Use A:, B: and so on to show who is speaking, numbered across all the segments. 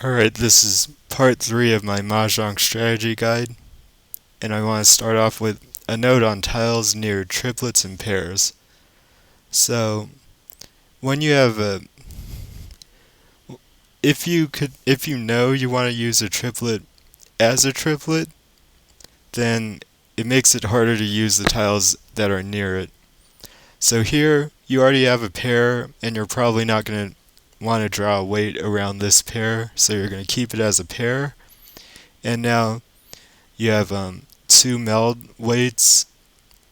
A: Alright, this is part 3 of my Mahjong strategy guide, and I want to start off with a note on tiles near triplets and pairs. So, when you have if you know you want to use a triplet as a triplet, then it makes it harder to use the tiles that are near it. So here, you already have a pair, and you're probably not going to want to draw a weight around this pair, so you're going to keep it as a pair. And now you have two meld weights.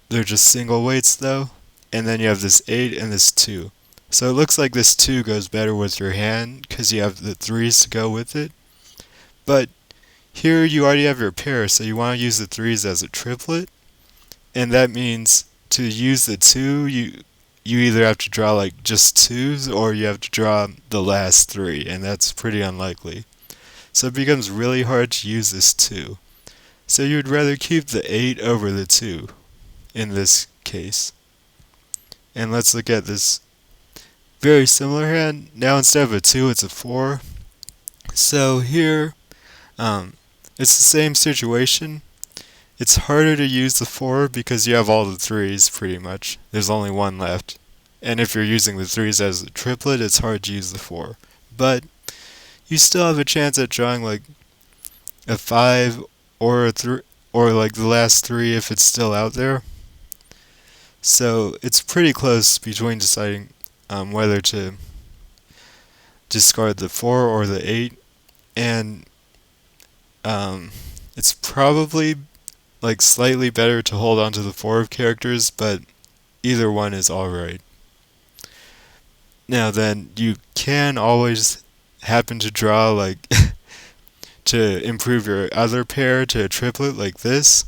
A: They're just single weights though. And then you have this 8 and this 2. So it looks like this 2 goes better with your hand because you have the 3s to go with it. But here you already have your pair, so you want to use the 3s as a triplet. And that means to use the 2, you either have to draw like just 2s or you have to draw the last 3, and that's pretty unlikely. So it becomes really hard to use this 2. So you'd rather keep the 8 over the 2 in this case. And let's look at this very similar hand. Now instead of a 2, it's a 4. So here, it's the same situation. It's harder to use the 4 because you have all the 3s pretty much. There's only one left. And if you're using the 3s as a triplet, it's hard to use the 4. But you still have a chance at drawing like a 5 or a 3, or like the last 3 if it's still out there. So it's pretty close between deciding whether to discard the 4 or the 8, and it's probably like slightly better to hold on to the 4 of characters, but either one is alright. Now then, you can always happen to draw like to improve your other pair to a triplet like this,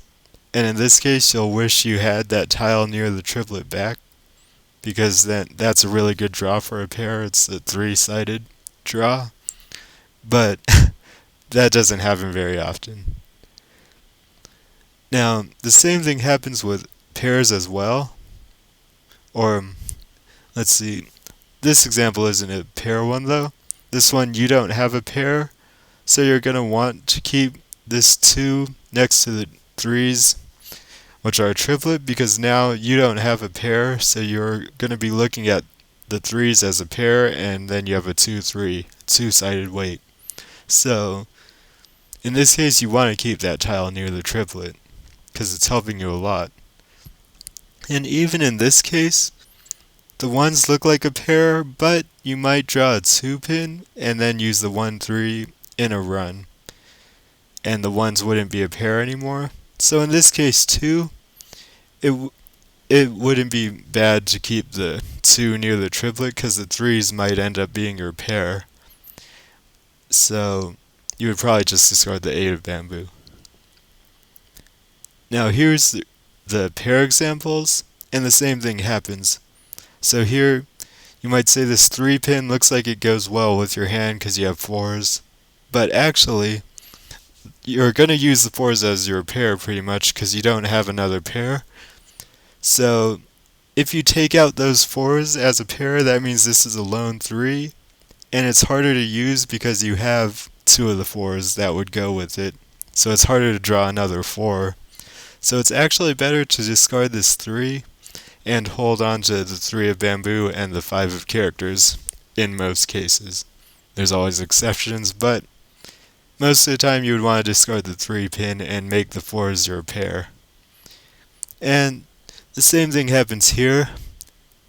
A: and in this case you'll wish you had that tile near the triplet back, because that's a really good draw for a pair. It's a 3-sided draw, but that doesn't happen very often. Now, the same thing happens with pairs as well, or let's see, this example isn't a pair one though. This one, you don't have a pair, so you're going to want to keep this 2 next to the 3s, which are a triplet, because now you don't have a pair, so you're going to be looking at the 3s as a pair, and then you have a 2-3, 2-sided weight. So, in this case, you want to keep that tile near the triplet, because it's helping you a lot. And even in this case, the 1s look like a pair, but you might draw a 2-pin, and then use the 1-3 in a run, and the 1s wouldn't be a pair anymore. So in this case too, it wouldn't be bad to keep the 2 near the triplet, because the 3s might end up being your pair. So you would probably just discard the 8 of bamboo. Now here's the pair examples, and the same thing happens. So here, you might say this 3-pin looks like it goes well with your hand because you have 4s, but actually, you're going to use the 4s as your pair pretty much because you don't have another pair. So if you take out those 4s as a pair, that means this is a lone 3, and it's harder to use because you have 2 of the 4s that would go with it, so it's harder to draw another 4. So it's actually better to discard this 3 and hold on to the 3 of bamboo and the 5 of characters in most cases. There's always exceptions, but most of the time you would want to discard the 3-pin and make the 4s your pair. And the same thing happens here.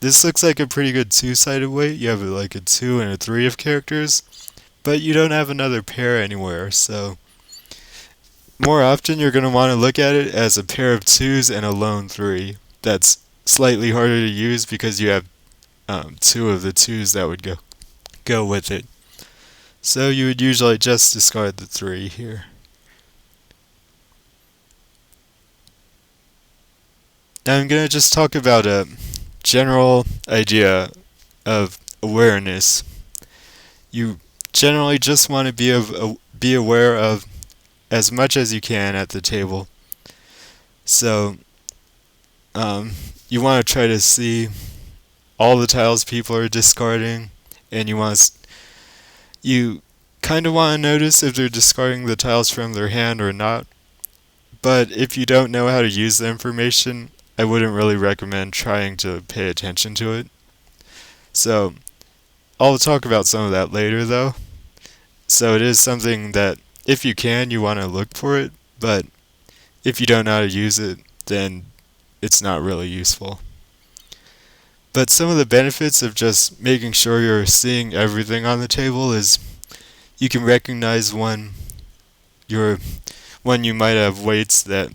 A: This looks like a pretty good 2-sided weight. You have like a 2 and a 3 of characters, but you don't have another pair anywhere, so more often you're going to want to look at it as a pair of 2s and a lone 3. That's slightly harder to use because you have 2 of the 2s that would go with it. So you would usually just discard the 3 here. Now I'm going to just talk about a general idea of awareness. You generally just want to be aware of as much as you can at the table. So you want to try to see all the tiles people are discarding, and you kind of want to notice if they're discarding the tiles from their hand or not. But if you don't know how to use the information, I wouldn't really recommend trying to pay attention to it. So, I'll talk about some of that later though. So it is something that, if you can, you want to look for it, but if you don't know how to use it, then it's not really useful. But some of the benefits of just making sure you're seeing everything on the table is you can recognize when you might have weights that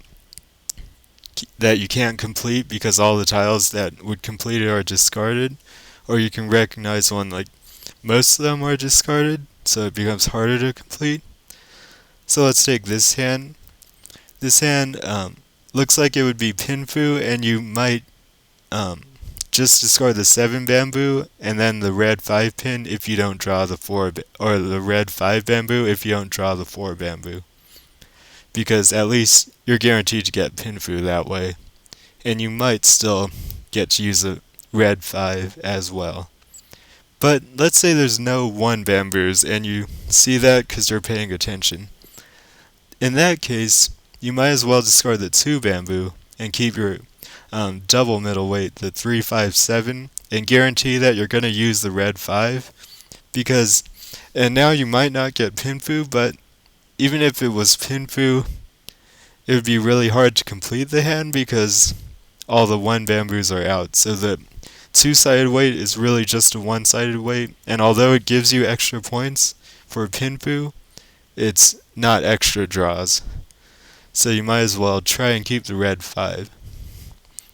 A: you can't complete because all the tiles that would complete it are discarded, or you can recognize when like most of them are discarded, so it becomes harder to complete. So let's take this hand. This hand looks like it would be Pinfu, and you might just discard the 7 bamboo and then the red 5 pin if you don't draw the 4, or the red 5 bamboo if you don't draw the 4 bamboo. Because at least you're guaranteed to get Pinfu that way. And you might still get to use a red 5 as well. But let's say there's no 1 bamboos and you see that because you're paying attention. In that case, you might as well discard the 2 bamboo and keep your double middle weight, the 3, 5, 7, and guarantee that you're going to use the red 5. And now you might not get Pinfu, but even if it was Pinfu, it would be really hard to complete the hand because all the 1 bamboos are out. So the 2-sided weight is really just a 1-sided weight, and although it gives you extra points for Pinfu, it's not extra draws. So you might as well try and keep the red 5,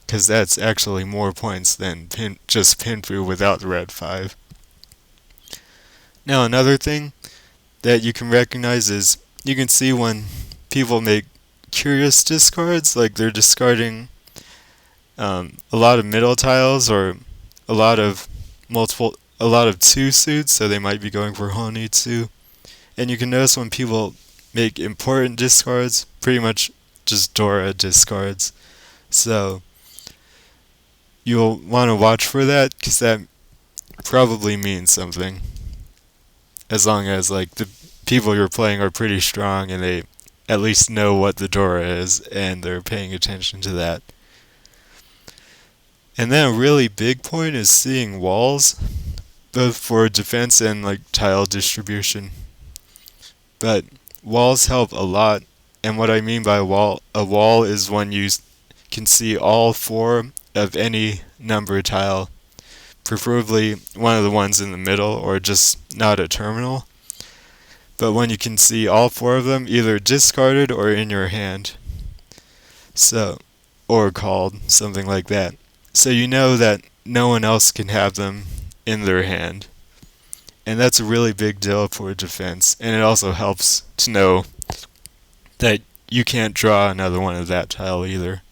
A: because that's actually more points than just Pinfu without the red 5. Now another thing that you can recognize is you can see when people make curious discards, like they're discarding a lot of middle tiles or a lot of 2 suits, so they might be going for Honitsu. And you can notice when people make important discards, pretty much just Dora discards. So you'll want to watch for that, because that probably means something. As long as like the people you're playing are pretty strong and they at least know what the Dora is and they're paying attention to that. And then a really big point is seeing walls, both for defense and like tile distribution. But walls help a lot, and what I mean by a wall is when you can see all 4 of any number tile, preferably one of the ones in the middle or just not a terminal. But when you can see all 4 of them either discarded or in your hand, so, or called, something like that. So you know that no one else can have them in their hand. And that's a really big deal for defense, and it also helps to know that you can't draw another one of that tile either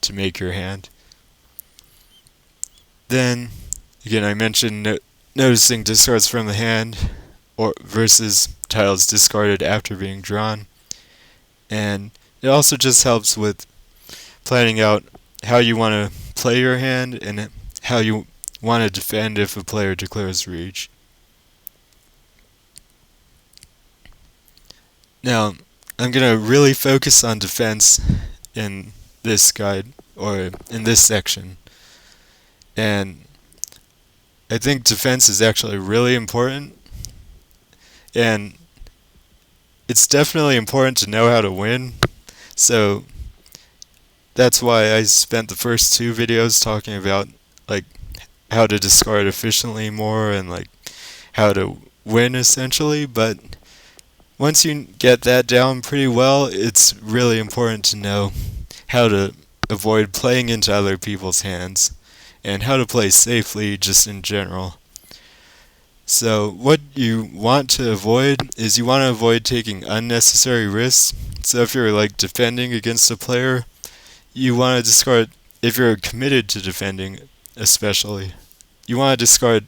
A: to make your hand. Then, again, I mentioned noticing discards from the hand or versus tiles discarded after being drawn. And it also just helps with planning out how you want to play your hand and how you want to defend if a player declares Riichi. Now, I'm going to really focus on defense in this guide, or in this section. And I think defense is actually really important. And it's definitely important to know how to win. So that's why I spent the first 2 videos talking about like how to discard efficiently more and like how to win essentially. But once you get that down pretty well, it's really important to know how to avoid playing into other people's hands and how to play safely just in general. So what you want to avoid is you want to avoid taking unnecessary risks. So if you're like defending against a player, you want to discard, if you're committed to defending especially, you want to discard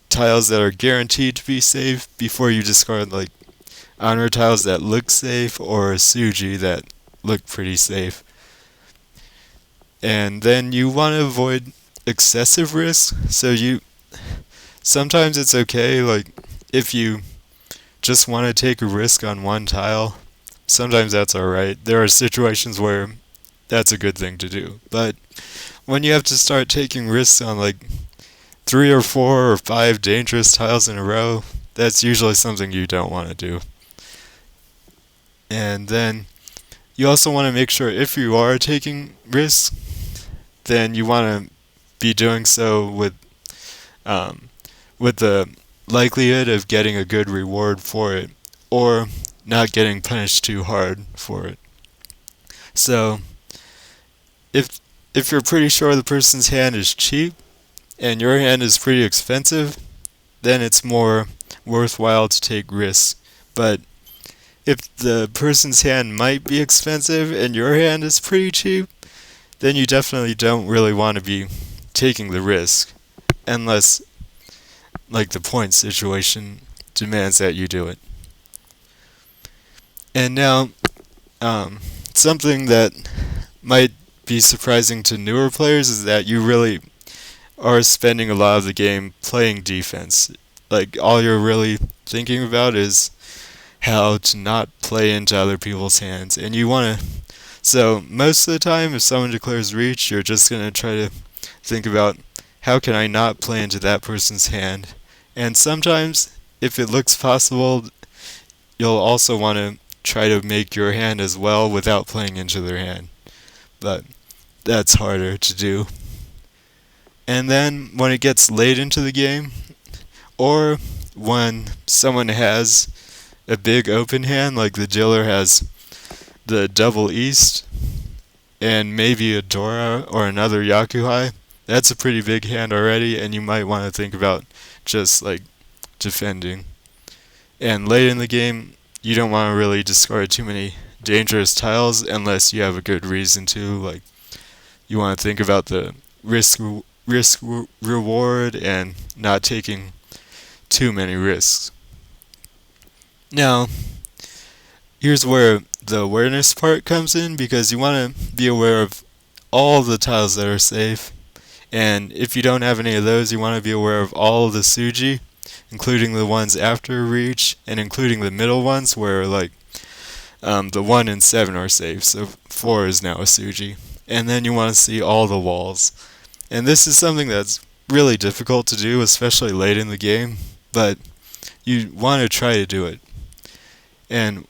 A: tiles that are guaranteed to be safe before you discard like honor tiles that look safe or suji that look pretty safe. And then you want to avoid excessive risk. So sometimes it's okay, like if you just want to take a risk on one tile, sometimes that's alright. There are situations where that's a good thing to do. But when you have to start taking risks on like 3 or 4 or 5 dangerous tiles in a row, that's usually something you don't want to do. And then you also want to make sure if you are taking risks, then you want to be doing so with the likelihood of getting a good reward for it, or not getting punished too hard for it. So if you're pretty sure the person's hand is cheap and your hand is pretty expensive, then it's more worthwhile to take risks. But if the person's hand might be expensive and your hand is pretty cheap, then you definitely don't really want to be taking the risk, unless like the point situation demands that you do it. And now, something that might be surprising to newer players is that you really are spending a lot of the game playing defense. Like, all you're really thinking about is how to not play into other people's hands. And you want to. So, most of the time, if someone declares Riichi, you're just going to try to think about how can I not play into that person's hand. And sometimes, if it looks possible, you'll also want to try to make your hand as well without playing into their hand. But that's harder to do. And then when it gets late into the game, or when someone has a big open hand, like the dealer has the double east and maybe a Dora or another Yakuhai, that's a pretty big hand already, and you might want to think about just like defending. And late in the game, you don't want to really discard too many dangerous tiles unless you have a good reason to. Like, you want to think about the reward and not taking too many risks. Now, here's where the awareness part comes in, because you want to be aware of all the tiles that are safe. And if you don't have any of those, you want to be aware of all of the suji, including the ones after Riichi, and including the middle ones where like the 1 and 7 are safe, so 4 is now a suji. And then you want to see all the walls. And this is something that's really difficult to do, especially late in the game, but you want to try to do it. And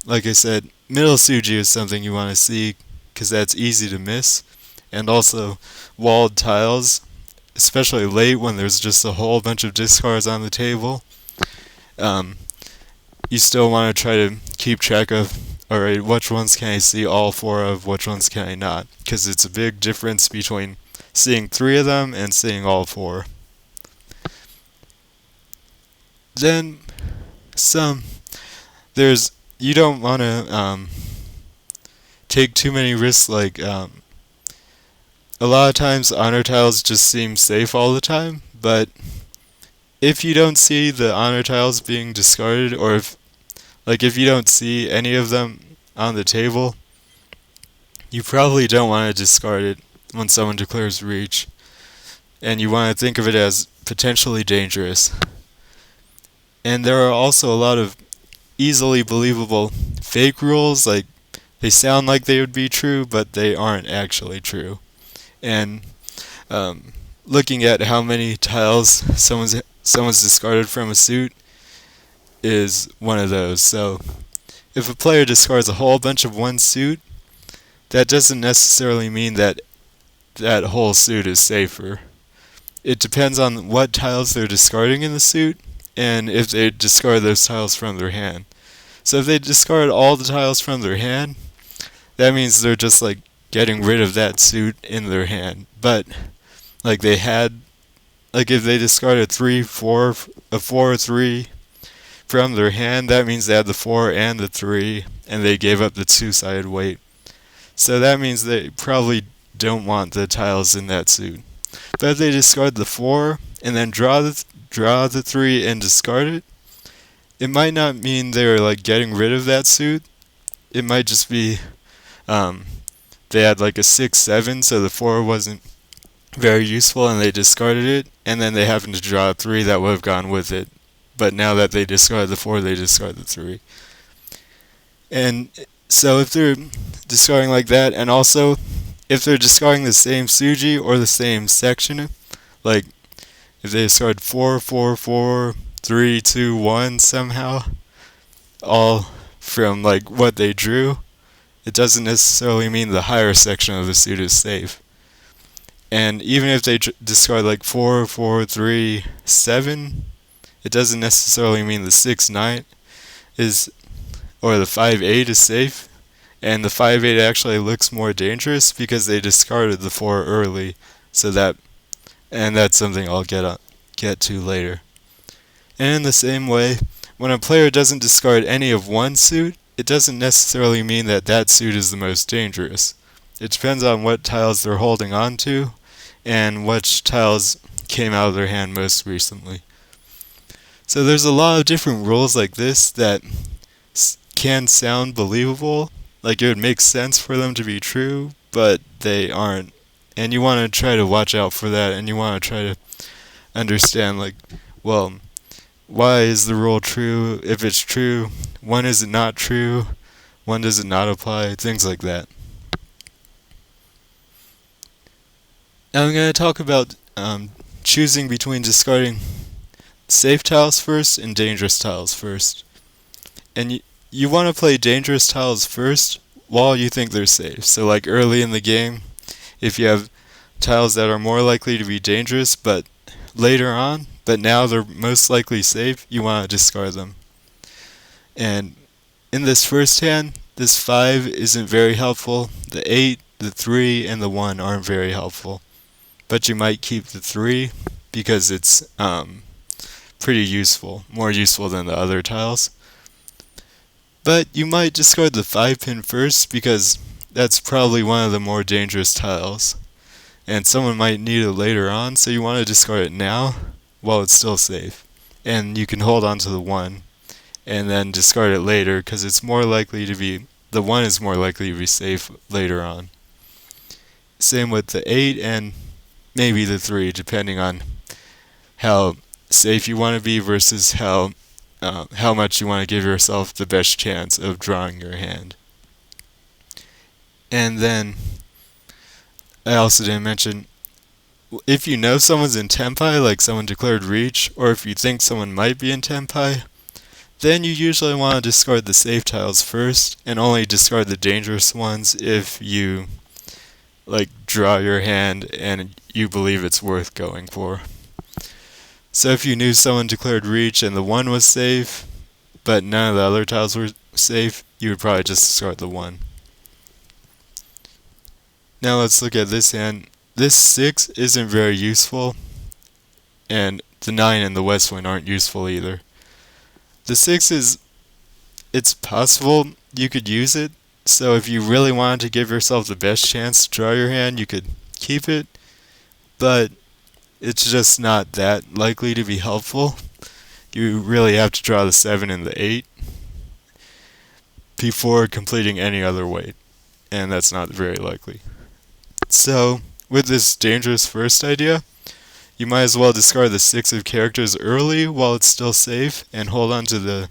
A: like I said, middle suji is something you want to see because that's easy to miss. And also walled tiles, especially late when there's just a whole bunch of discards on the table. You still want to try to keep track of, alright, which ones can I see all 4 of, which ones can I not? Because it's a big difference between seeing 3 of them and seeing all 4. Then, you don't want to take too many risks, like, a lot of times honor tiles just seem safe all the time, but if you don't see the honor tiles being discarded, or if you don't see any of them on the table, you probably don't want to discard it when someone declares Riichi, and you want to think of it as potentially dangerous. And there are also a lot of easily believable fake rules, like they sound like they would be true, but they aren't actually true. And looking at how many tiles someone's discarded from a suit is one of those. So if a player discards a whole bunch of one suit, that doesn't necessarily mean that that whole suit is safer. It depends on what tiles they're discarding in the suit, and if they discard those tiles from their hand. So if they discard all the tiles from their hand, that means they're just like getting rid of that suit in their hand. But like if they discarded a 4 or 3 from their hand, that means they had the 4 and the 3, and they gave up the 2-sided weight. So that means they probably don't want the tiles in that suit. But if they discard the 4 and then draw the 3 and discard it, it might not mean they're like getting rid of that suit. It might just be they had like a 6-7, so the 4 wasn't very useful and they discarded it, and then they happened to draw a 3 that would have gone with it. but now that they discard the 4, they discard the 3. And so if they're discarding like that, and also if they're discarding the same suji or the same section, like if they discard 4, 4, 4, 3, 2, 1 somehow, all from like what they drew, it doesn't necessarily mean the higher section of the suit is safe. And even if they discard like 4, 4, 3, 7, it doesn't necessarily mean the 6, 9 is, or the 5, 8 is safe. And the 5, 8 actually looks more dangerous because they discarded the 4 early. And that's something I'll get to later. And in the same way, when a player doesn't discard any of one suit, it doesn't necessarily mean that that suit is the most dangerous. It depends on what tiles they're holding on to and which tiles came out of their hand most recently. So there's a lot of different rules like this that can sound believable, like it would make sense for them to be true, but they aren't. And you want to try to watch out for that, and you want to try to understand, like, well, why is the rule true? If it's true, when is it not true? When does it not apply? Things like that. Now I'm going to talk about choosing between discarding safe tiles first and dangerous tiles first. And you want to play dangerous tiles first while you think they're safe. So like early in the game, if you have tiles that are more likely to be dangerous but later on, but now they're most likely safe, you want to discard them. And in this first hand, this 5 isn't very helpful. The 8, the 3, and the 1 aren't very helpful. But you might keep the 3 because it's pretty useful, more useful than the other tiles. But you might discard the 5 pin first because that's probably one of the more dangerous tiles. And someone might need it later on, so you want to discard it now while it's still safe. And you can hold on to the 1 and then discard it later because it's more likely to be, the 1 is more likely to be safe later on. Same with the 8 and maybe the 3, depending on how safe you want to be versus how much you want to give yourself the best chance of drawing your hand. And then I also didn't mention, if you know someone's in tenpai, like someone declared Riichi, or if you think someone might be in tenpai, then you usually want to discard the safe tiles first and only discard the dangerous ones if you like draw your hand and you believe it's worth going for. So if you knew someone declared Riichi and the 1 was safe, but none of the other tiles were safe, you would probably just discard the 1. Now let's look at this hand. This 6 isn't very useful, and the 9 and the west wind aren't useful either. The 6 it's possible you could use it, so if you really wanted to give yourself the best chance to draw your hand, you could keep it, but it's just not that likely to be helpful. You really have to draw the 7 and the 8 before completing any other weight, and that's not very likely. So, with this dangerous first idea, you might as well discard the 6 of characters early while it's still safe, and hold on to the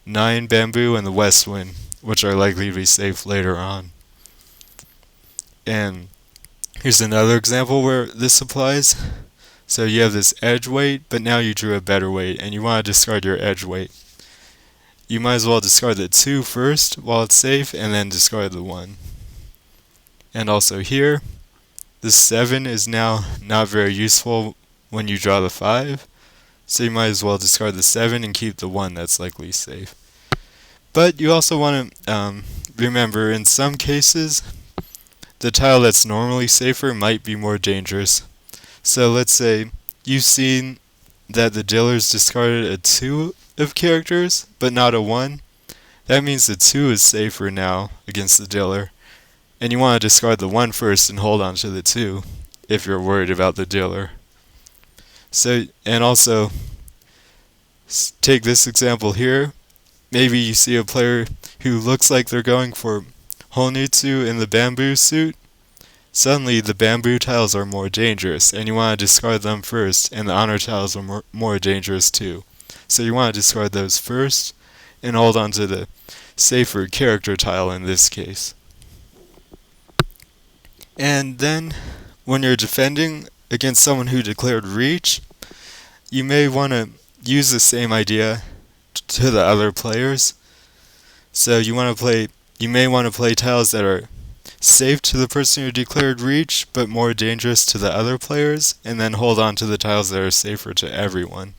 A: 9 bamboo and the west wind, which are likely to be safe later on. And here's another example where this applies. So you have this edge weight, but now you drew a better weight, and you want to discard your edge weight. You might as well discard the 2 first while it's safe, and then discard the 1. And also here, the 7 is now not very useful when you draw the 5, so you might as well discard the 7 and keep the 1 that's likely safe. But you also want to remember, in some cases, the tile that's normally safer might be more dangerous. So let's say you've seen that the dealer's discarded a 2 of characters, but not a 1. That means the 2 is safer now against the dealer. And you want to discard the 1 first and hold on to the 2 if you're worried about the dealer. So, and also, take this example here. Maybe you see a player who looks like they're going for Honitsu in the bamboo suit. Suddenly the bamboo tiles are more dangerous, and you want to discard them first, and the honor tiles are more dangerous too. So you want to discard those first and hold on to the safer character tile in this case. And then when you're defending against someone who declared Reach, you may want to use the same idea to the other players. So you may want to play tiles that are safe to the person who declared Reach, but more dangerous to the other players, and then hold on to the tiles that are safer to everyone.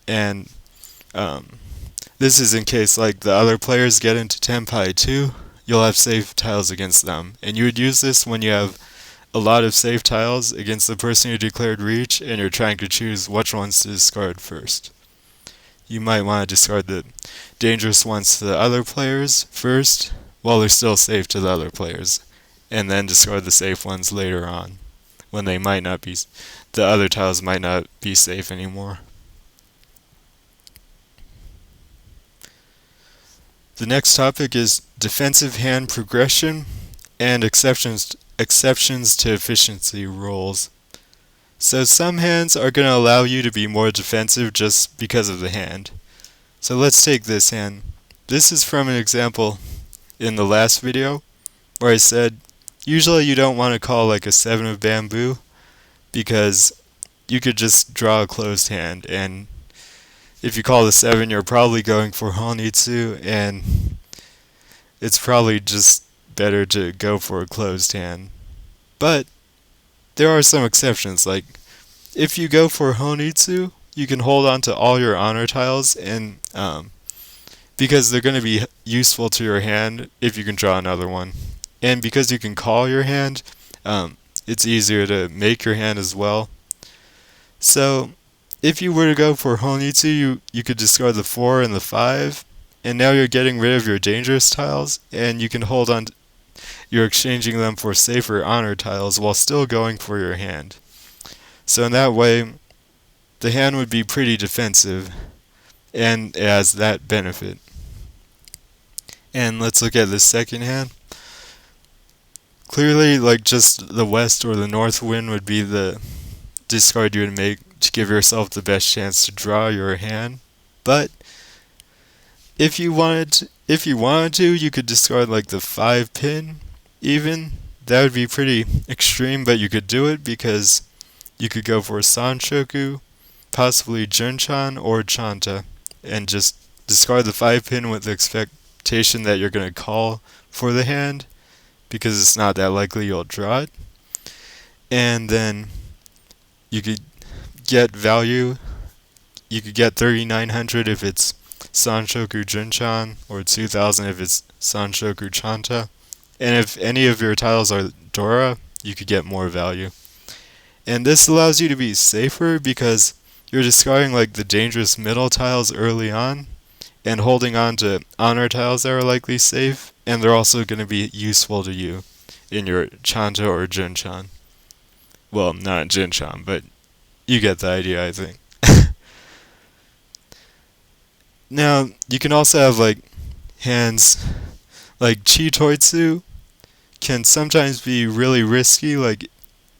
A: And this is in case like the other players get into tenpai too, you'll have safe tiles against them. And you would use this when you have a lot of safe tiles against the person who declared Reach and you're trying to choose which ones to discard first. You might want to discard the dangerous ones to the other players first while they're still safe to the other players, and then discard the safe ones later on when they might not be, the other tiles might not be safe anymore. The next topic is defensive hand progression and exceptions to efficiency rules. So some hands are going to allow you to be more defensive just because of the hand. So let's take this hand. This is from an example in the last video where I said usually you don't want to call like a 7 of bamboo because you could just draw a closed hand, and if you call the 7 you're probably going for honitsu, and it's probably just better to go for a closed hand. But there are some exceptions, like if you go for honitsu, you can hold on to all your honor tiles, and because they're going to be useful to your hand if you can draw another one. And because you can call your hand, it's easier to make your hand as well. So if you were to go for honitsu, you could discard the 4 and the 5, and now you're getting rid of your dangerous tiles, and you can hold on. You're exchanging them for safer honor tiles while still going for your hand. So in that way, the hand would be pretty defensive, and it has that benefit. And let's look at the second hand. Clearly, like just the west or the north wind would be the discard you would make to give yourself the best chance to draw your hand. But if you wanted to, you could discard like the 5 pin even. That would be pretty extreme, but you could do it because you could go for Sanshoku, possibly Junchan or Chanta, and just discard the 5 pin with the expectation that you're going to call for the hand because it's not that likely you'll draw it. And then you could get value. You could get 3,900 if it's Sanshoku Junchan, or 2,000 if it's Sanshoku Chanta. And if any of your tiles are Dora, you could get more value. And this allows you to be safer because you're discarding like the dangerous middle tiles early on and holding on to honor tiles that are likely safe, and they're also going to be useful to you in your Chanta or Junchan. Well, not Junchan, but you get the idea, I think. Now, you can also have like hands like Chitoitsu can sometimes be really risky, like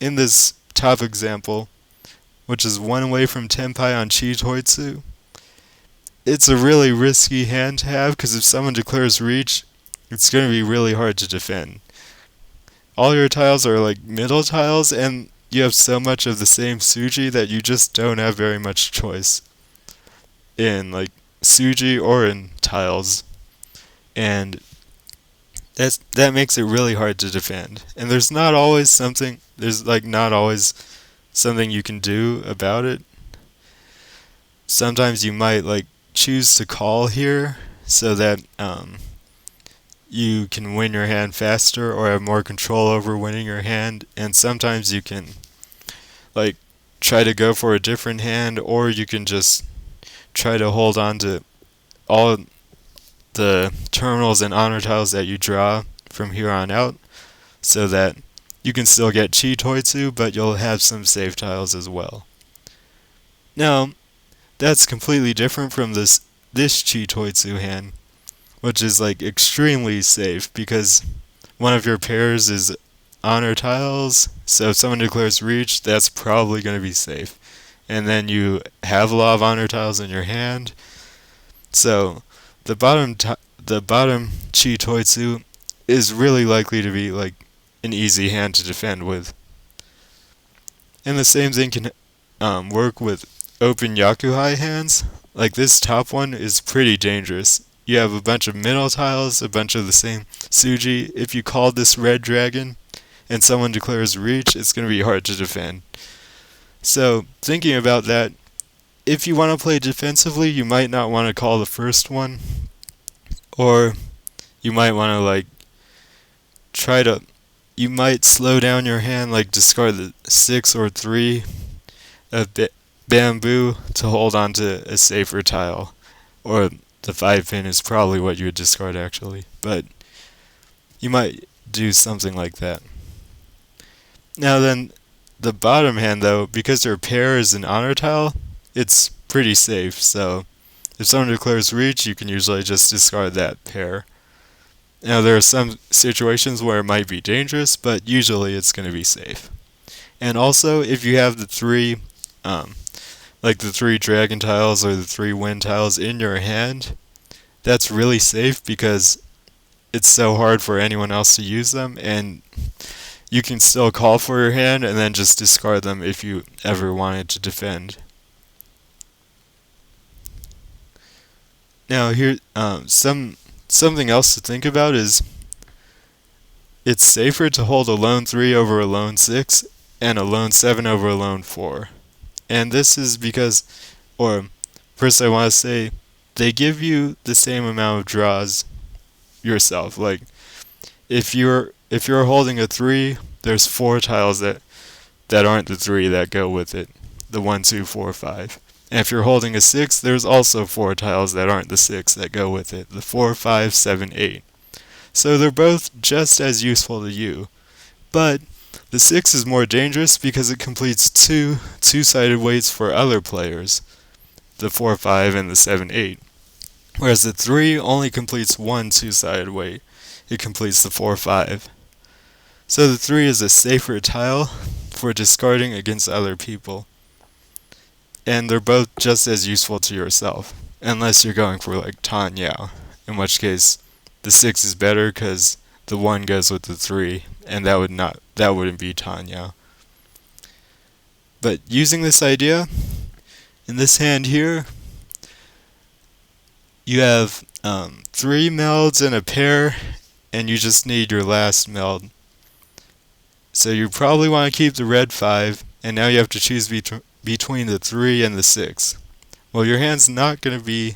A: in this top example, which is 1 away from tenpai on Chitoitsu. It's a really risky hand to have because if someone declares Reach, it's going to be really hard to defend. All your tiles are like middle tiles, and you have so much of the same suji that you just don't have very much choice in like suji or in tiles, and that makes it really hard to defend. And there's not always something you can do about it. Sometimes you might like choose to call here so that you can win your hand faster or have more control over winning your hand, and sometimes you can like try to go for a different hand, or you can just try to hold on to all the terminals and honor tiles that you draw from here on out so that you can still get Chitoitsu, but you'll have some save tiles as well. Now, that's completely different from this Chitoitsu hand, which is like extremely safe because one of your pairs is honor tiles, so if someone declares Reach, that's probably going to be safe. and then you have a lot of honor tiles in your hand. So the bottom Chi Toitsu is really likely to be like an easy hand to defend with. And the same thing can work with open Yakuhai hands. Like this top one is pretty dangerous. You have a bunch of middle tiles, a bunch of the same suji. If you call this red dragon and someone declares reach, it's going to be hard to defend. So thinking about that, if you want to play defensively, you might not want to call the first one, or you might want to like you might slow down your hand, like discard the 6 or 3 of bamboo to hold on to a safer tile, or the 5 pin is probably what you would discard actually, but you might do something like that. Now then, the bottom hand though, because their pair is an honor tile, it's pretty safe, so if someone declares reach, you can usually just discard that pair. Now there are some situations where it might be dangerous, but usually it's going to be safe. And also, if you have the 3, like the 3 dragon tiles or the 3 wind tiles in your hand, that's really safe because it's so hard for anyone else to use them, and you can still call for your hand and then just discard them if you ever wanted to defend. Now here, something else to think about is it's safer to hold a lone 3 over a lone 6 and a lone 7 over a lone 4. And this is because, or first I want to say, they give you the same amount of draws yourself. Like if you're holding a 3, there's 4 tiles that aren't the 3 that go with it. The 1, 2, 4, 5. And if you're holding a 6, there's also 4 tiles that aren't the 6 that go with it. The 4, 5, 7, 8. So they're both just as useful to you. But the 6 is more dangerous because it completes 2 two-sided weights for other players. The 4, 5, and the 7, 8. Whereas the 3 only completes 1 two-sided weight. It completes the 4, 5. So the 3 is a safer tile for discarding against other people. And they're both just as useful to yourself, unless you're going for like Tan Yao, in which case the 6 is better because the 1 goes with the 3, and that wouldn't be Tan Yao. But using this idea, in this hand here, you have 3 melds and a pair, and you just need your last meld. So you probably want to keep the red 5, and now you have to choose between the 3 and the 6. Well, your hand's not going to be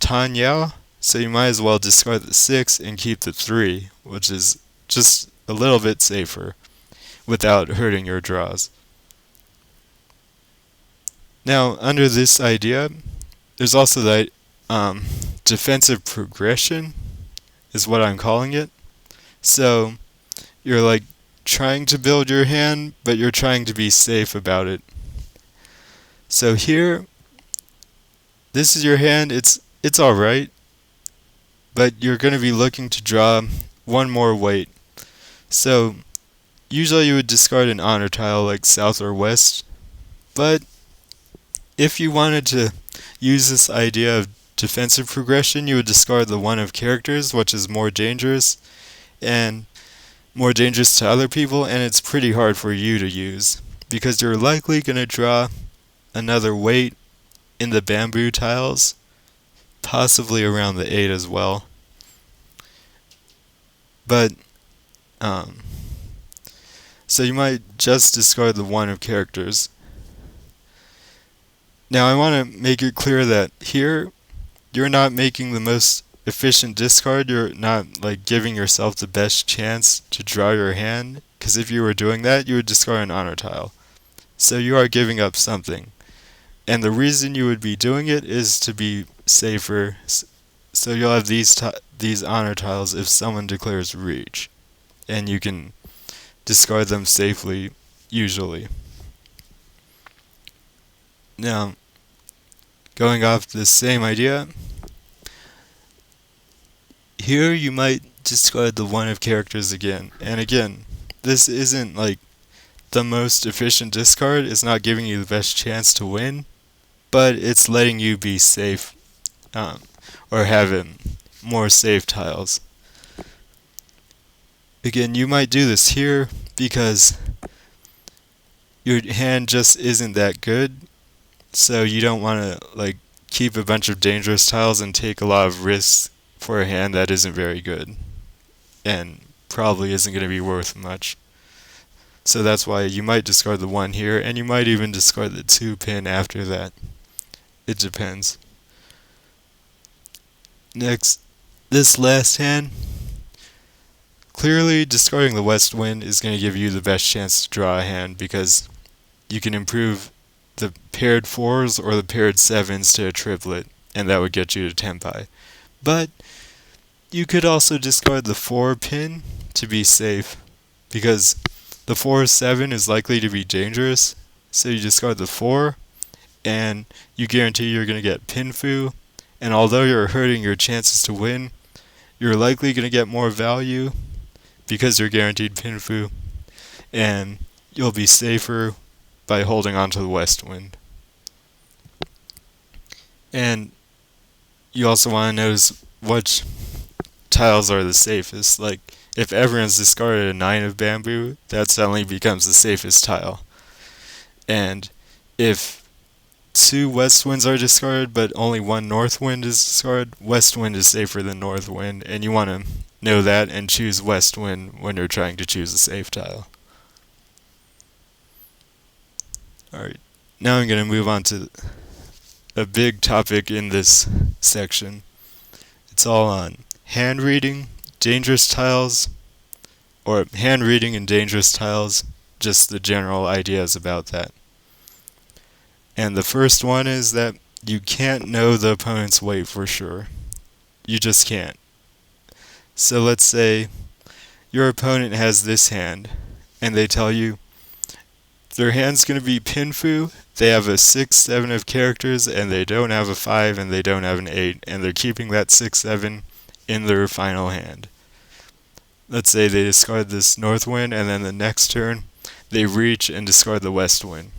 A: Tan Yao, so you might as well discard the 6 and keep the 3, which is just a little bit safer without hurting your draws. Now, under this idea, there's also the defensive progression, is what I'm calling it. So you're like trying to build your hand, but you're trying to be safe about it. So here, this is your hand. It's alright, but you're going to be looking to draw 1 more weight. So usually you would discard an honor tile like south or west, but if you wanted to use this idea of defensive progression, you would discard the 1 of characters, which is more dangerous and more dangerous to other people, and it's pretty hard for you to use because you're likely going to draw another weight in the bamboo tiles, possibly around the 8 as well. But so you might just discard the 1 of characters. Now I want to make it clear that here you're not making the most efficient discard. You're not like giving yourself the best chance to draw your hand, because if you were doing that, you would discard an honor tile. So you are giving up something. And the reason you would be doing it is to be safer. So you'll have these honor tiles if someone declares reach, and you can discard them safely, usually. Now, going off the same idea, here you might discard the 1 of characters again. And again, this isn't like the most efficient discard. It's not giving you the best chance to win, but it's letting you be safe, or have more safe tiles. Again, you might do this here because your hand just isn't that good, so you don't want to keep a bunch of dangerous tiles and take a lot of risks for a hand that isn't very good and probably isn't going to be worth much. So that's why you might discard the 1 here, and you might even discard the 2 pin after that. It depends. Next, this last hand. Clearly, discarding the West Wind is going to give you the best chance to draw a hand because you can improve the paired 4s or the paired 7s to a triplet, and that would get you to tenpai. But you could also discard the 4 pin to be safe because the 4-7 is likely to be dangerous, so you discard the 4 and you guarantee you're going to get pinfu, and although you're hurting your chances to win, you're likely going to get more value because you're guaranteed pinfu, and you'll be safer by holding on to the West Wind. And you also want to notice which tiles are the safest. Like, if everyone's discarded a 9 of bamboo, that suddenly becomes the safest tile. And if 2 West Winds are discarded, but only 1 North Wind is discarded, West Wind is safer than North Wind, and you want to know that and choose West Wind when you're trying to choose a safe tile. Alright, now I'm going to move on to a big topic in this section. It's all on hand reading, dangerous tiles, or hand reading and dangerous tiles, just the general ideas about that. And the first one is that you can't know the opponent's weight for sure. You just can't. So let's say your opponent has this hand, and they tell you their hand's going to be pinfu, they have a 6-7 of characters, and they don't have a 5, and they don't have an 8, and they're keeping that 6-7 in their final hand. Let's say they discard this North Wind, and then the next turn, they reach and discard the West Wind.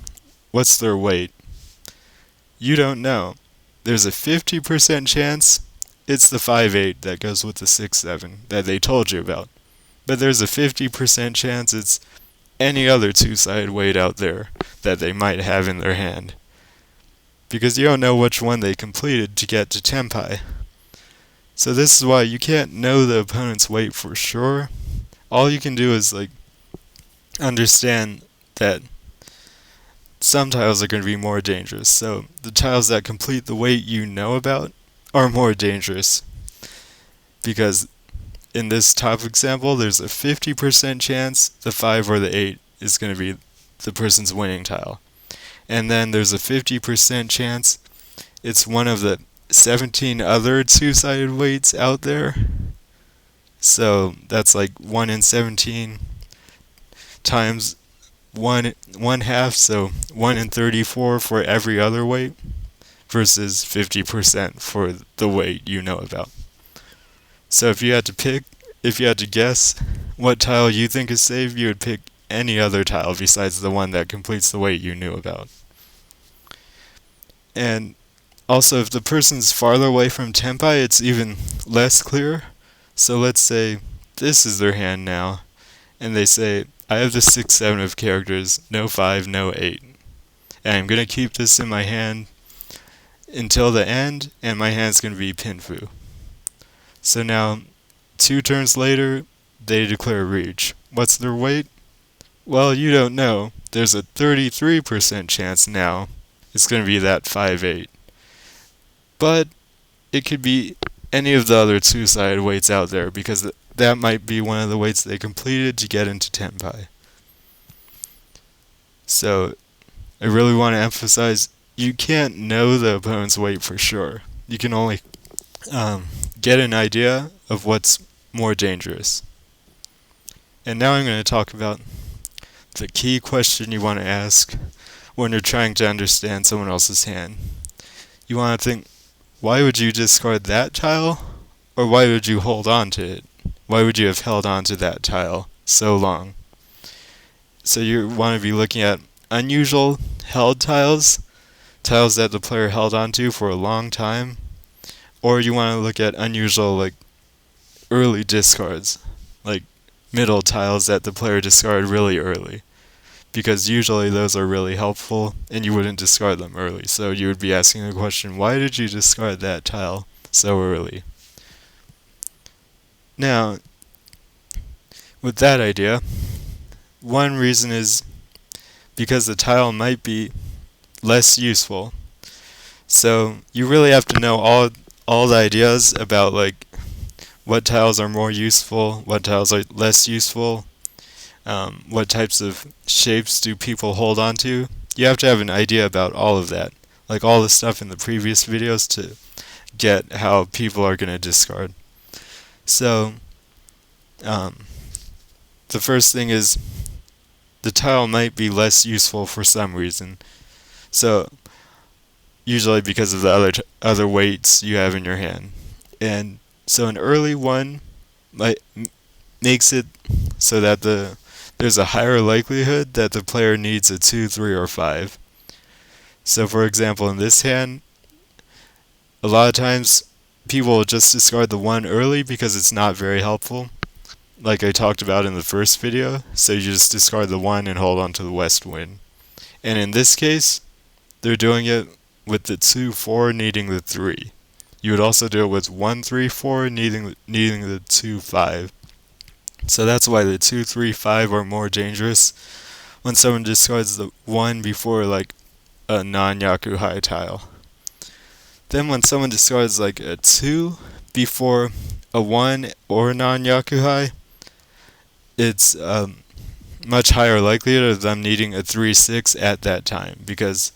A: What's their weight? You don't know. There's a 50% chance it's the 5-8 that goes with the 6-7 that they told you about. But there's a 50% chance it's any other 2-sided weight out there that they might have in their hand. Because you don't know which one they completed to get to tenpai. So this is why you can't know the opponent's weight for sure. All you can do is understand that some tiles are going to be more dangerous. So the tiles that complete the weight you know about are more dangerous. Because in this top example, there's a 50% chance the 5 or the 8 is going to be the person's winning tile. And then there's a 50% chance it's one of the 17 other 2-sided weights out there. So that's 1 in 17 times 1/2, so 1 in 34 for every other weight versus 50% for the weight you know about. So if you had to guess what tile you think is safe, you would pick any other tile besides the one that completes the weight you knew about. And also, if the person's farther away from tenpai, it's even less clear. So let's say this is their hand now, and they say, I have the 6-7 of characters, no 5, no 8. And I'm going to keep this in my hand until the end, and my hand's going to be pinfu. So now, 2 turns later, they declare reach. What's their weight? Well, you don't know. There's a 33% chance now it's going to be that 5-8. But it could be any of the other 2-sided weights out there, because that might be one of the weights they completed to get into tenpai. So I really want to emphasize, you can't know the opponent's weight for sure. You can only get an idea of what's more dangerous. And now I'm going to talk about the key question you want to ask when you're trying to understand someone else's hand. You want to think, why would you discard that tile? Or why would you hold on to it? Why would you have held on to that tile so long? So you want to be looking at unusual held tiles, tiles that the player held onto for a long time, or you want to look at unusual like early discards, like middle tiles that the player discarded really early. Because usually those are really helpful and you wouldn't discard them early. So you would be asking the question, why did you discard that tile so early? Now, with that idea, one reason is because the tile might be less useful. So you really have to know all the ideas about like what tiles are more useful, what tiles are less useful, what types of shapes do people hold on to. You have to have an idea about all of that, like all the stuff in the previous videos to get how people are going to discard. So the first thing is the tile might be less useful for some reason. So usually because of the other weights you have in your hand. And so an early one makes it so that there's a higher likelihood that the player needs a 2, 3, or 5. So for example, in this hand, a lot of times people will just discard the 1 early because it's not very helpful, like I talked about in the first video. So you just discard the 1 and hold on to the west wind. And in this case, they're doing it with the 2, 4 needing the 3. You would also do it with 1, 3, 4 needing the 2, 5. So that's why the 2, 3, 5 are more dangerous when someone discards the 1 before like a non-Yaku high tile. Then when someone discards like a 2 before a 1 or a non-Yaku high, it's much higher likelihood of them needing a 3, 6 at that time, because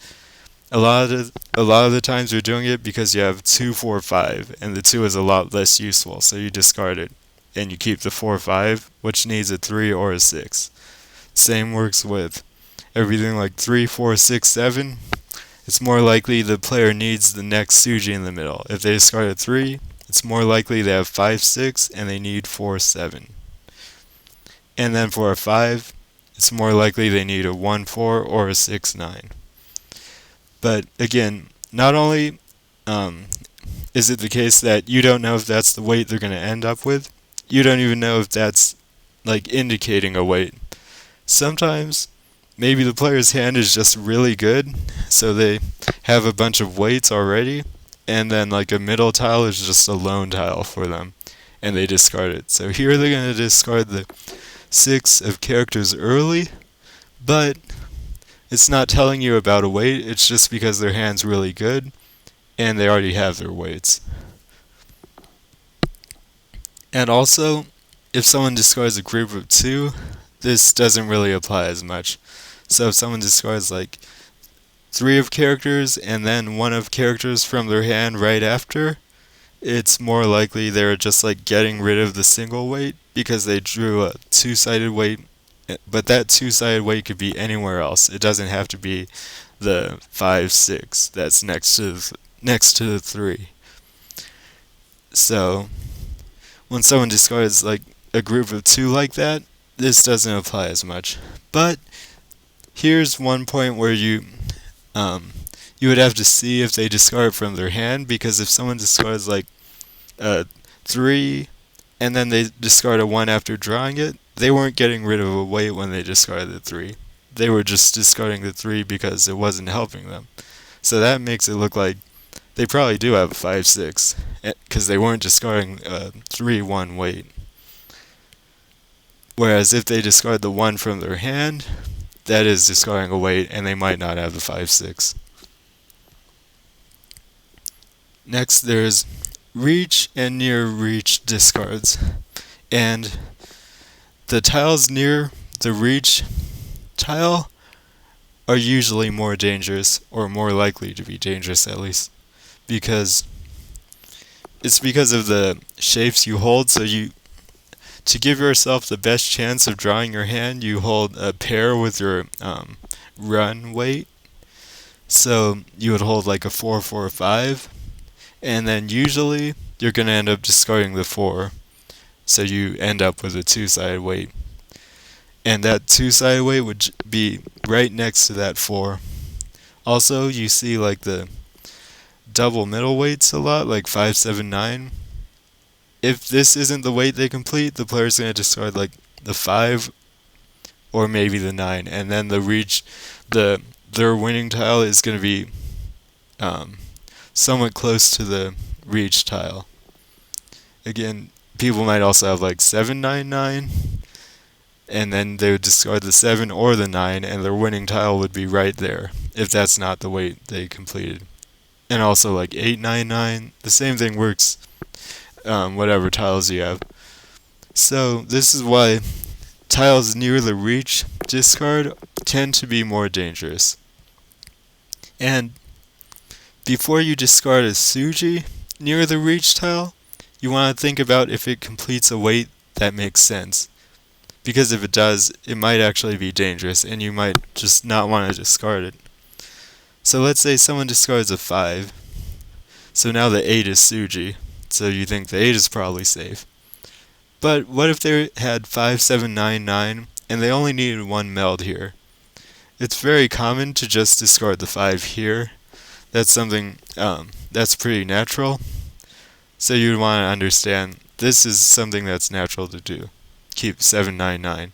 A: a lot of the times you're doing it because you have 2, 4, 5, and the 2 is a lot less useful, so you discard it and you keep the 4, 5, which needs a 3 or a 6. Same works with everything like 3, 4, 6, 7. It's more likely the player needs the next suji in the middle. If they discard a 3, it's more likely they have 5, 6, and they need 4, 7. And then for a 5, it's more likely they need a 1, 4, or a 6, 9. But again, not only is it the case that you don't know if that's the weight they're going to end up with, you don't even know if that's like indicating a weight. Sometimes maybe the player's hand is just really good, so they have a bunch of weights already, and then like a middle tile is just a lone tile for them, and they discard it. So here they're going to discard the 6 of characters early, but it's not telling you about a weight, it's just because their hand's really good, and they already have their weights. And also, if someone discards a group of 2, this doesn't really apply as much. So if someone discards like 3 of characters and then 1 of characters from their hand right after, it's more likely they're just like getting rid of the single weight because they drew a 2-sided weight, but that 2-sided weight could be anywhere else. It doesn't have to be the 5, 6 that's next to the 3. So when someone discards like a group of 2 like that, this doesn't apply as much. But here's one point where you would have to see if they discard from their hand, because if someone discards like a 3 and then they discard a 1 after drawing it, they weren't getting rid of a weight when they discarded the 3. They were just discarding the 3 because it wasn't helping them. So that makes it look like they probably do have a 5, 6, because they weren't discarding a 3, 1 weight. Whereas if they discard the 1 from their hand, that is discarding a weight, and they might not have the 5, 6. Next, there's reach and near reach discards. And the tiles near the reach tile are usually more dangerous, or more likely to be dangerous at least, because it's because of the shapes you hold. So to give yourself the best chance of drawing your hand, you hold a pair with your run weight. So you would hold like a 4, 4, 5, and then usually you're going to end up discarding the 4, so you end up with a 2-sided weight. and that two-sided weight would be right next to that 4. Also, you see like the double middle weights a lot, like 5, 7, 9. If this isn't the weight they complete, the player's going to discard like the 5 or maybe the 9, and then their winning tile is going to be somewhat close to the reach tile. Again, people might also have like 7, 9, 9, and then they would discard the 7 or the 9, and their winning tile would be right there, if that's not the weight they completed. And also like 8, 9, 9, the same thing works, whatever tiles you have. So this is why tiles near the reach discard tend to be more dangerous. And before you discard a suji near the reach tile, you want to think about if it completes a weight that makes sense. Because if it does, it might actually be dangerous, and you might just not want to discard it. So let's say someone discards a 5. So now the 8 is suji, so you think the 8 is probably safe. But what if they had 5, 7, 9, 9, and they only needed one meld here? It's very common to just discard the 5 here. That's something that's pretty natural. So you'd want to understand this is something that's natural to do. Keep 7, 9, 9.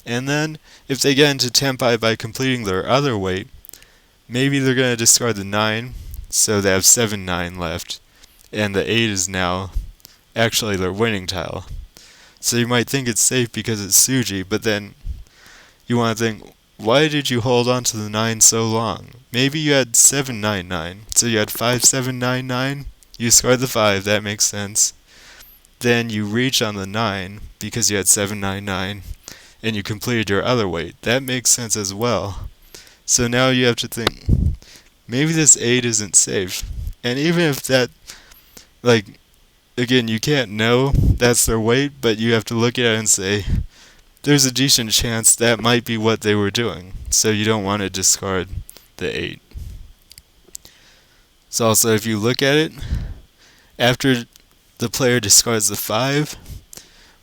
A: And then if they get into tenpai by completing their other weight, maybe they're going to discard the 9, so they have 7, 9 left, and the 8 is now actually their winning tile. So you might think it's safe because it's suji, but then you want to think, why did you hold on to the 9 so long? Maybe you had 7, 9, 9, so you had 5, 7, 9, 9, you discard the 5, that makes sense. Then you reach on the 9 because you had 7, 9, 9, and you completed your other weight. That makes sense as well. So now you have to think, maybe this 8 isn't safe. And even if that, like, again, you can't know that's their weight, but you have to look at it and say, there's a decent chance that might be what they were doing. So you don't want to discard the 8. So also, if you look at it, after the player discards the 5,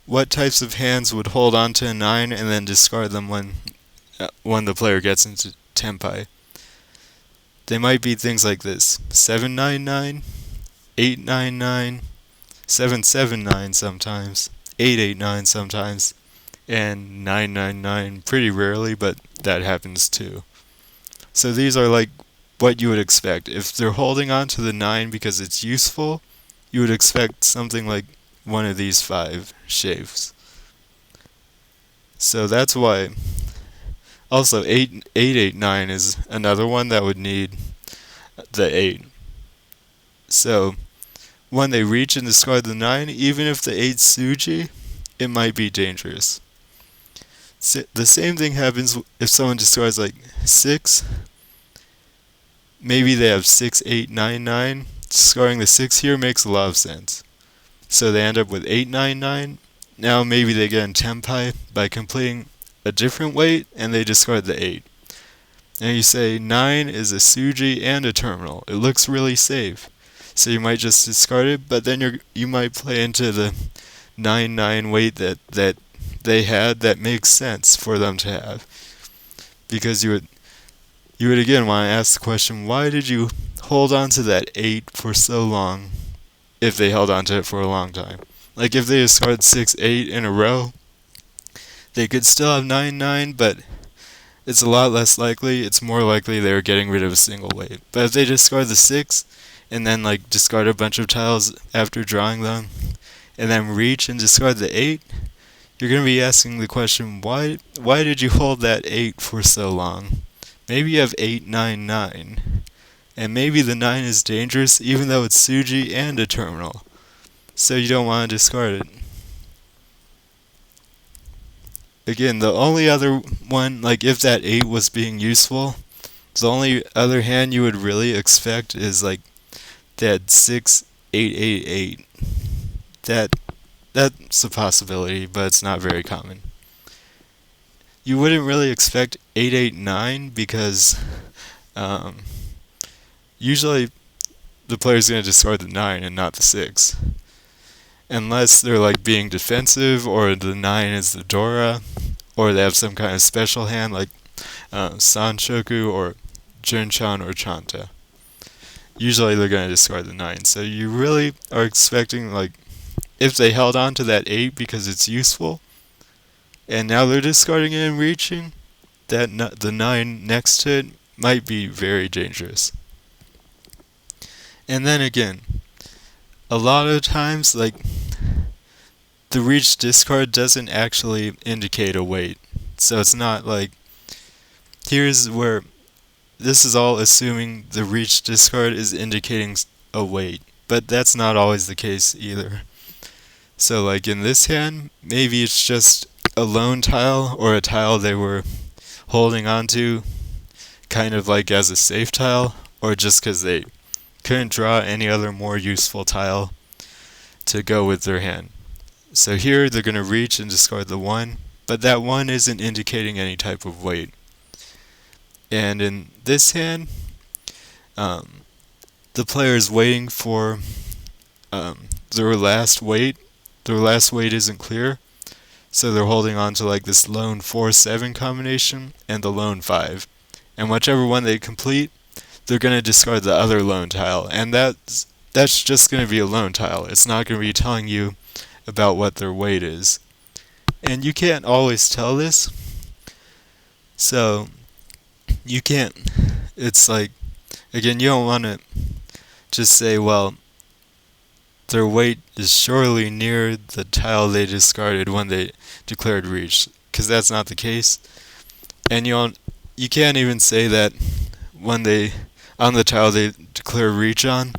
A: what types of hands would hold on to a 9 and then discard them when the player gets into tenpai? They might be things like this: 7, 9, 9, 8, 9, 9, 7, 7, 9 sometimes, 8, 8, 9 sometimes, and 9, 9, 9 pretty rarely, but that happens too. So these are like what you would expect. If they're holding on to the 9 because it's useful, you would expect something like one of these 5 shapes. So that's why. Also, 8, 8, 8, 9 is another one that would need the 8. So when they reach and discard the 9, even if the 8's suji, it might be dangerous. The same thing happens if someone discards like 6. Maybe they have 6, 8, 9, 9. Discarding the 6 here makes a lot of sense. So they end up with 8, 9, 9. Now maybe they get in tenpai by completing a different weight, and they discard the 8. And you say 9 is a suji and a terminal. It looks really safe. So you might just discard it, but then you might play into the 9, 9 weight that they had that makes sense for them to have. Because you would again want to ask the question, why did you hold on to that 8 for so long if they held on to it for a long time? Like if they discard 6, 8 in a row, they could still have 9, 9, but it's a lot less likely. It's more likely they were getting rid of a single weight. But if they discard the 6 and then like discard a bunch of tiles after drawing them, and then reach and discard the 8, you're going to be asking the question, why did you hold that 8 for so long? Maybe you have 8, 9, 9. And maybe the 9 is dangerous even though it's suji and a terminal. So you don't want to discard it. Again, the only other one, like if that 8 was being useful, the only other hand you would really expect is like that 6, 8, 8, 8. That's a possibility, but it's not very common. You wouldn't really expect 8, 8, 9 because usually the player's going to discard the 9 and not the 6. Unless they're like being defensive or the 9 is the Dora or they have some kind of special hand like Sanshoku or Junchan or Chanta. Usually they're going to discard the 9. So you really are expecting, like, if they held on to that 8 because it's useful, and now they're discarding it and reaching, the 9 next to it might be very dangerous. And then again, a lot of times, like, the reach discard doesn't actually indicate a weight. So it's not like, here's where, this is all assuming the reach discard is indicating a weight, but that's not always the case either. So like in this hand, maybe it's just a lone tile or a tile they were holding onto kind of like as a safe tile, or just because they couldn't draw any other more useful tile to go with their hand. So here they're going to reach and discard the 1, but that 1 isn't indicating any type of weight. And in this hand, the player is waiting for their last weight. Their last weight isn't clear, so they're holding on to like this lone 4-7 combination and the lone 5. And whichever one they complete, they're going to discard the other lone tile, and that's just going to be a lone tile. It's not going to be telling you about what their weight is. And you can't always tell this, so you can't, it's like, again, you don't want to just say, well, their weight is surely near the tile they discarded when they declared reach, because that's not the case. And you can't even say that when they, on the tile they declare reach on,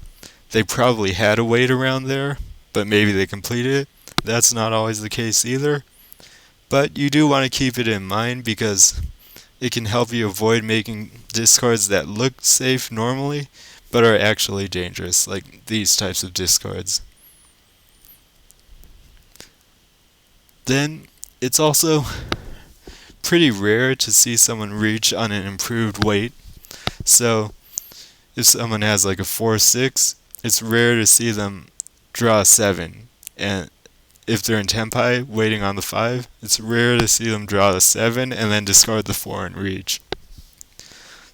A: they probably had a weight around there, but maybe they completed it. That's not always the case either. But you do want to keep it in mind, because it can help you avoid making discards that look safe normally, but are actually dangerous, like these types of discards. Then, it's also pretty rare to see someone reach on an improved weight. So, if someone has like a 4-6, it's rare to see them draw a 7. And if they're in tenpai, waiting on the 5, it's rare to see them draw the 7 and then discard the 4 and reach.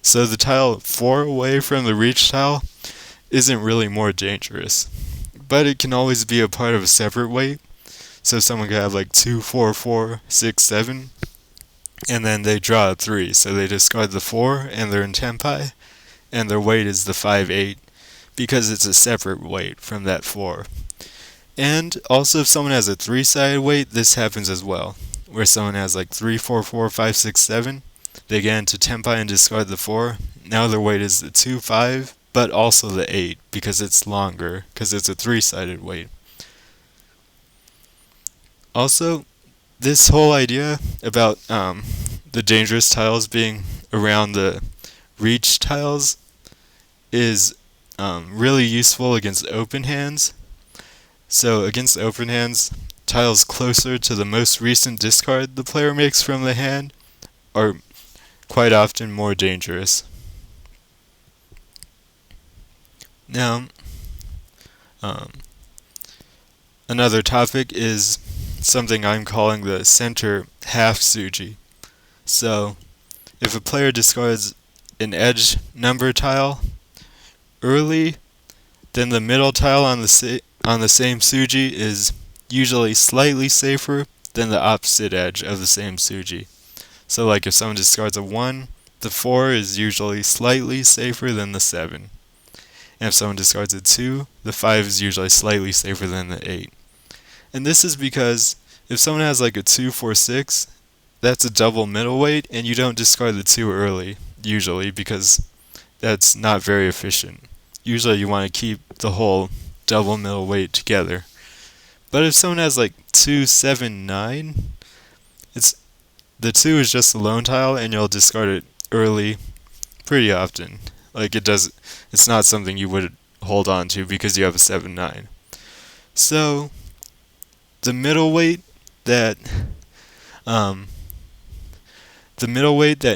A: So the tile 4 away from the reach tile isn't really more dangerous, but it can always be a part of a separate weight. So someone could have like 2, 4, 4, 6, 7, and then they draw a 3, so they discard the 4 and they're in tenpai, and their weight is the 5, 8, because it's a separate weight from that 4. And also if someone has a 3-sided weight, this happens as well, where someone has like 3, 4, 4, 5, 6, 7, they get into tenpai and discard the 4. Now their weight is the 2, 5, but also the 8, because it's longer, because it's a 3-sided weight. Also, this whole idea about the dangerous tiles being around the reach tiles is really useful against open hands. So against open hands, tiles closer to the most recent discard the player makes from the hand are quite often more dangerous. Now, another topic is something I'm calling the center half suji. So, if a player discards an edge number tile early, then the middle tile on the same suji is usually slightly safer than the opposite edge of the same suji. So like if someone discards a 1, the 4 is usually slightly safer than the 7. And if someone discards a 2, the 5 is usually slightly safer than the 8. And this is because if someone has like a 2, 4, 6, that's a double middleweight, and you don't discard the 2 early, usually, because that's not very efficient. Usually you want to keep the whole double middleweight together. But if someone has like 2, 7, 9, the 2 is just a lone tile, and you'll discard it early pretty often. Like it's not something you would hold on to because you have a 7, 9. So the middleweight that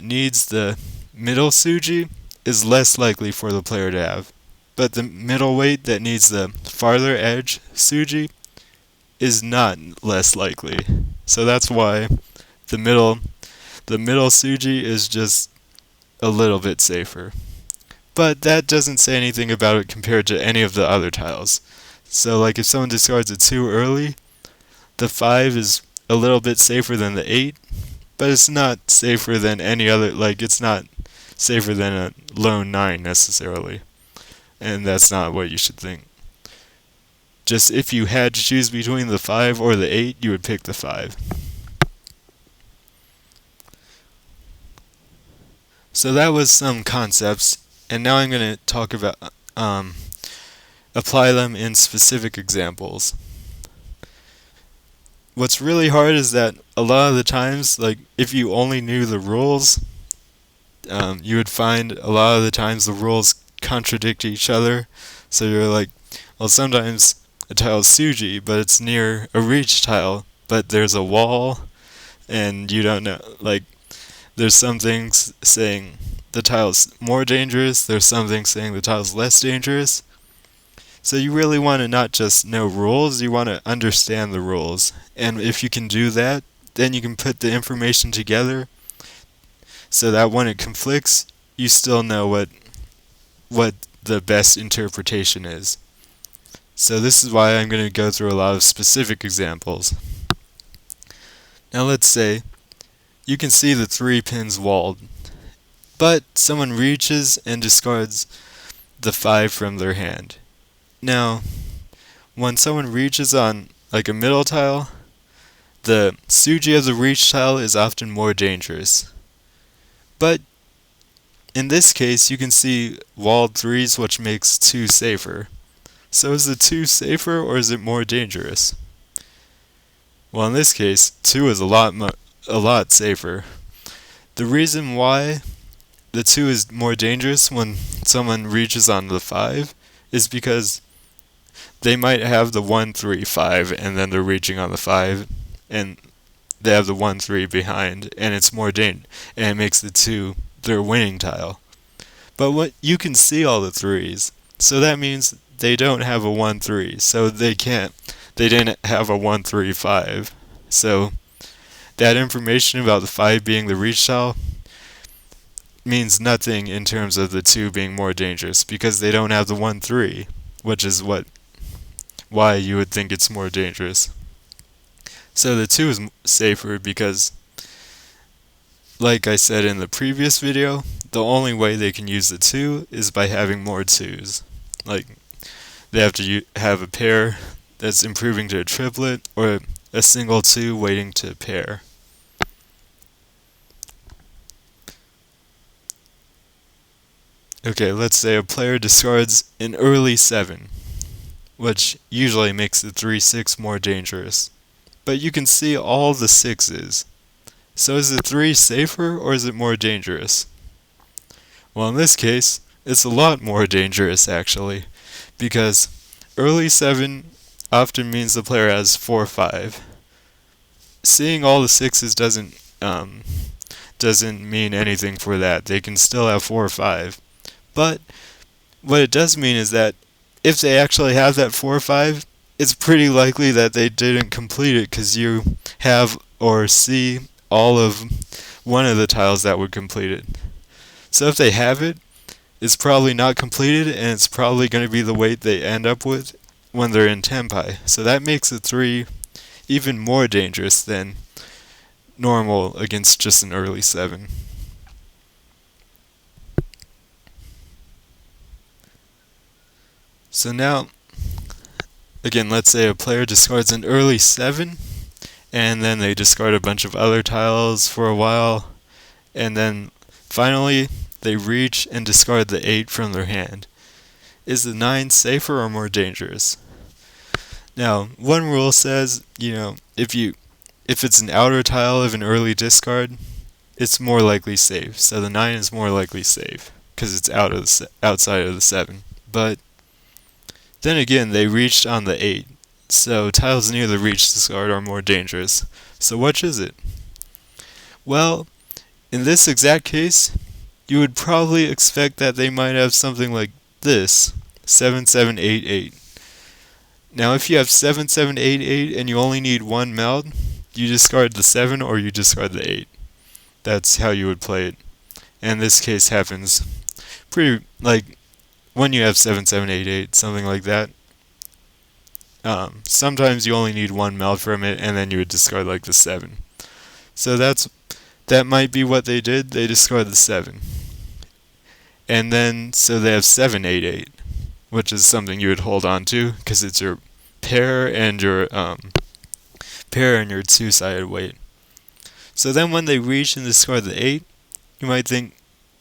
A: needs the middle suji is less likely for the player to have. But the middleweight that needs the farther edge suji is not less likely. So that's why the middle suji is just a little bit safer. But that doesn't say anything about it compared to any of the other tiles. So like if someone discards a 2 early, the 5 is a little bit safer than the 8, but it's not safer than any other, like it's not safer than a lone 9 necessarily. And that's not what you should think. Just if you had to choose between the 5 or the 8, you would pick the 5. So that was some concepts, and now I'm going to talk about, apply them in specific examples. What's really hard is that a lot of the times, like if you only knew the rules, you would find a lot of the times the rules contradict each other. So you're like, well, sometimes a tile is suji, but it's near a Riichi tile, but there's a wall, and you don't know, like, there's some things saying the tile's more dangerous, there's some things saying the tile's less dangerous. So you really want to not just know rules, you want to understand the rules. And if you can do that, then you can put the information together so that when it conflicts, you still know what the best interpretation is. So this is why I'm going to go through a lot of specific examples. Now let's say you can see the 3 pins walled, but someone reaches and discards the 5 from their hand. Now, when someone reaches on like a middle tile, the suji of the Riichi tile is often more dangerous. But in this case, you can see walled 3s, which makes 2 safer. So is the 2 safer or is it more dangerous? Well, in this case, 2 is a lot safer. The reason why the 2 is more dangerous when someone reaches on the 5 is because they might have the 1, 3, 5, and then they're reaching on the 5, and they have the 1, 3 behind, and it's more dangerous, and it makes the 2 their winning tile. But what you can see all the 3s, so that means they don't have a 1, 3, so they didn't have a 1, 3, 5. So that information about the 5 being the Riichi tile means nothing in terms of the 2 being more dangerous, because they don't have the 1, 3, which is why you would think it's more dangerous. So the 2 is safer because, like I said in the previous video, the only way they can use the 2 is by having more 2s. Like, they have to have a pair that's improving to a triplet, or a single 2 waiting to pair. Okay, let's say a player discards an early 7, which usually makes the 3-6 more dangerous. But you can see all the 6s. So is the 3 safer or is it more dangerous? Well, in this case, it's a lot more dangerous actually, because early 7 often means the player has 4, 5. Seeing all the 6s doesn't mean anything for that. They can still have 4 or 5. But what it does mean is that if they actually have that 4 or 5, it's pretty likely that they didn't complete it because you have or see all of one of the tiles that would complete it. So if they have it, it's probably not completed, and it's probably going to be the weight they end up with when they're in tenpai. So that makes the 3 even more dangerous than normal against just an early 7. So now, again, let's say a player discards an early 7, and then they discard a bunch of other tiles for a while, and then finally they reach and discard the 8 from their hand. Is the 9 safer or more dangerous? Now, one rule says, if it's an outer tile of an early discard, it's more likely safe. So the 9 is more likely safe because it's outside of the 7. But then again, they reached on the 8, so tiles near the reach discard are more dangerous. So which is it? Well, in this exact case, you would probably expect that they might have something like this, 7, 7, 8, 8. Now if you have 7, 7, 8, 8 and you only need 1 meld, you discard the 7 or you discard the 8. That's how you would play it. And this case happens pretty, like, when you have 7, 7, 8, 8, something like that. Sometimes you only need one meld from it, and then you would discard, like, the 7. So that might be what they did. They discard the 7. And then, so they have 7, 8, 8, which is something you would hold on to, because it's your pair and your two-sided weight. So then when they reach and discard the 8, you might think,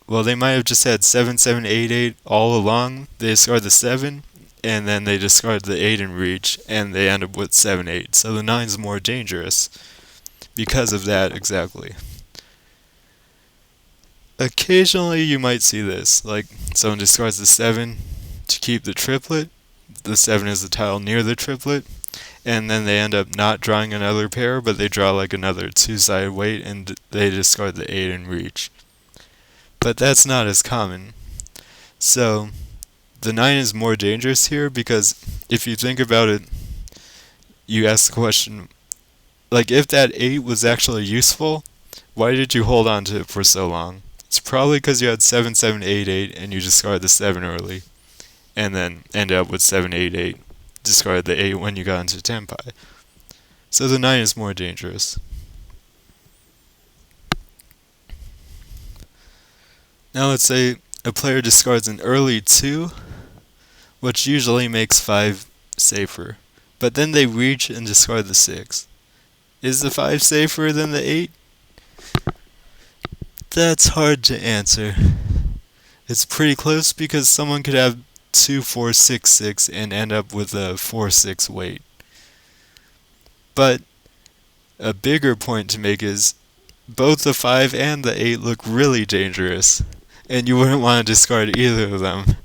A: well, they might have just had 7, 7, 8, 8 all along. They discard the 7, and then they discard the 8 and reach, and they end up with 7, 8. So the 9 is more dangerous because of that exactly. Occasionally you might see this, like someone discards the 7 to keep the triplet. The 7 is the tile near the triplet, and then they end up not drawing another pair, but they draw like another two-sided weight, and they discard the 8 and reach. But that's not as common. So the 9 is more dangerous here, because if you think about it, you ask the question, like, if that 8 was actually useful, why did you hold on to it for so long? It's probably because you had 7, 7, 8, 8, and you discard the 7 early, and then end up with 7, 8, 8. Discard the 8 when you got into tenpai. So the 9 is more dangerous. Now let's say a player discards an early 2, which usually makes 5 safer. But then they reach and discard the 6. Is the 5 safer than the 8? That's hard to answer. It's pretty close, because someone could have 2, 4, 6, 6 and end up with a 4, 6 weight. But a bigger point to make is both the 5 and the 8 look really dangerous, and you wouldn't want to discard either of them.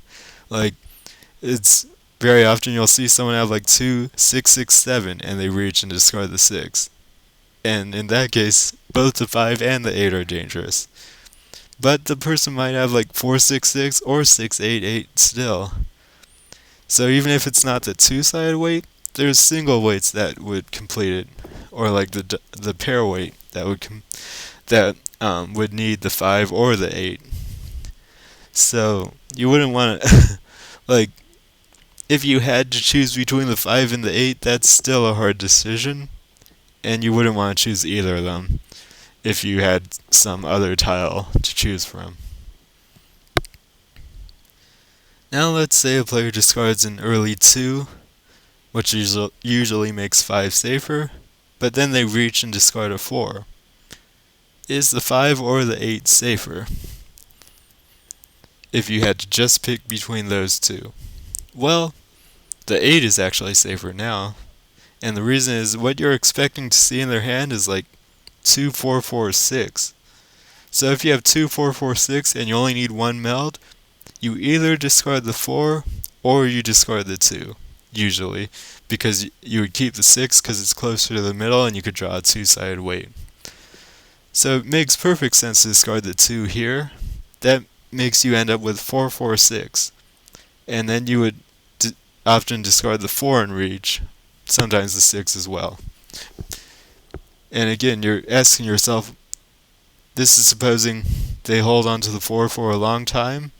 A: Like, it's very often you'll see someone have like 2, 6, 6, 7, and they reach and discard the 6. And in that case, both the 5 and the 8 are dangerous. But the person might have like 4, 6, 6 or 6, 8, 8 still. So even if it's not the two-sided weight, there's single weights that would complete it, or like the pair weight that would need the 5 or the 8. So you wouldn't want to like, if you had to choose between the 5 and the 8, that's still a hard decision, and you wouldn't want to choose either of them if you had some other tile to choose from. Now let's say a player discards an early 2, which usually makes 5 safer, but then they reach and discard a 4. Is the 5 or the 8 safer if you had to just pick between those two? Well, the 8 is actually safer now, and the reason is what you're expecting to see in their hand is like 2, 4, 4, 6. So if you have 2, 4, 4, 6 and you only need one meld, you either discard the 4 or you discard the 2, usually, because you would keep the 6 because it's closer to the middle and you could draw a two-sided weight. So it makes perfect sense to discard the 2 here. That makes you end up with 4, 4, 6. And then you would often discard the 4 and reach, sometimes the 6 as well. And again, you're asking yourself, this is supposing they hold on to the 4 for a long time,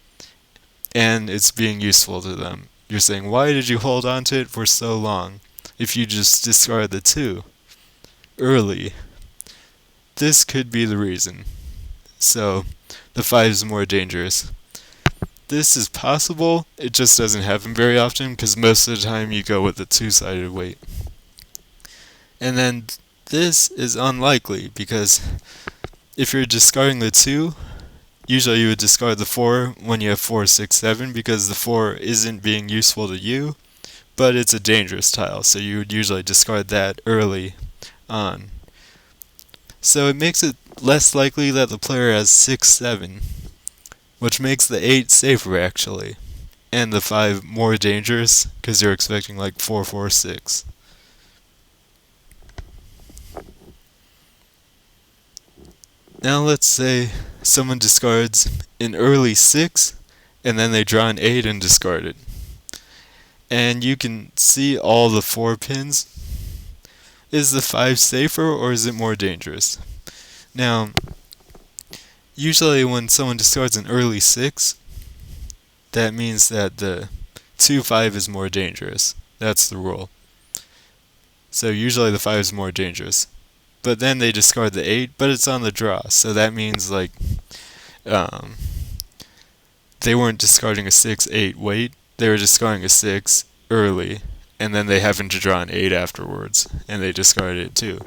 A: and it's being useful to them. You're saying, why did you hold on to it for so long if you just discard the 2 early? This could be the reason. So the 5 is more dangerous. This is possible, it just doesn't happen very often, because most of the time you go with the two-sided weight. And then this is unlikely, because if you're discarding the 2, usually you would discard the 4 when you have 4, 6, 7, because the 4 isn't being useful to you, but it's a dangerous tile, so you would usually discard that early on. So it makes it less likely that the player has 6, 7, which makes the 8 safer actually, and the 5 more dangerous, because you're expecting like 4, 4, 6. Now let's say someone discards an early 6, and then they draw an 8 and discard it. And you can see all the 4 pins, is the 5 safer or is it more dangerous? Now, usually when someone discards an early 6, that means that the 2-5 is more dangerous. That's the rule. So usually the 5 is more dangerous. But then they discard the 8, but it's on the draw. So that means like they weren't discarding a 6-8 weight. They were discarding a 6 early, and then they happened to draw an 8 afterwards, and they discarded it too.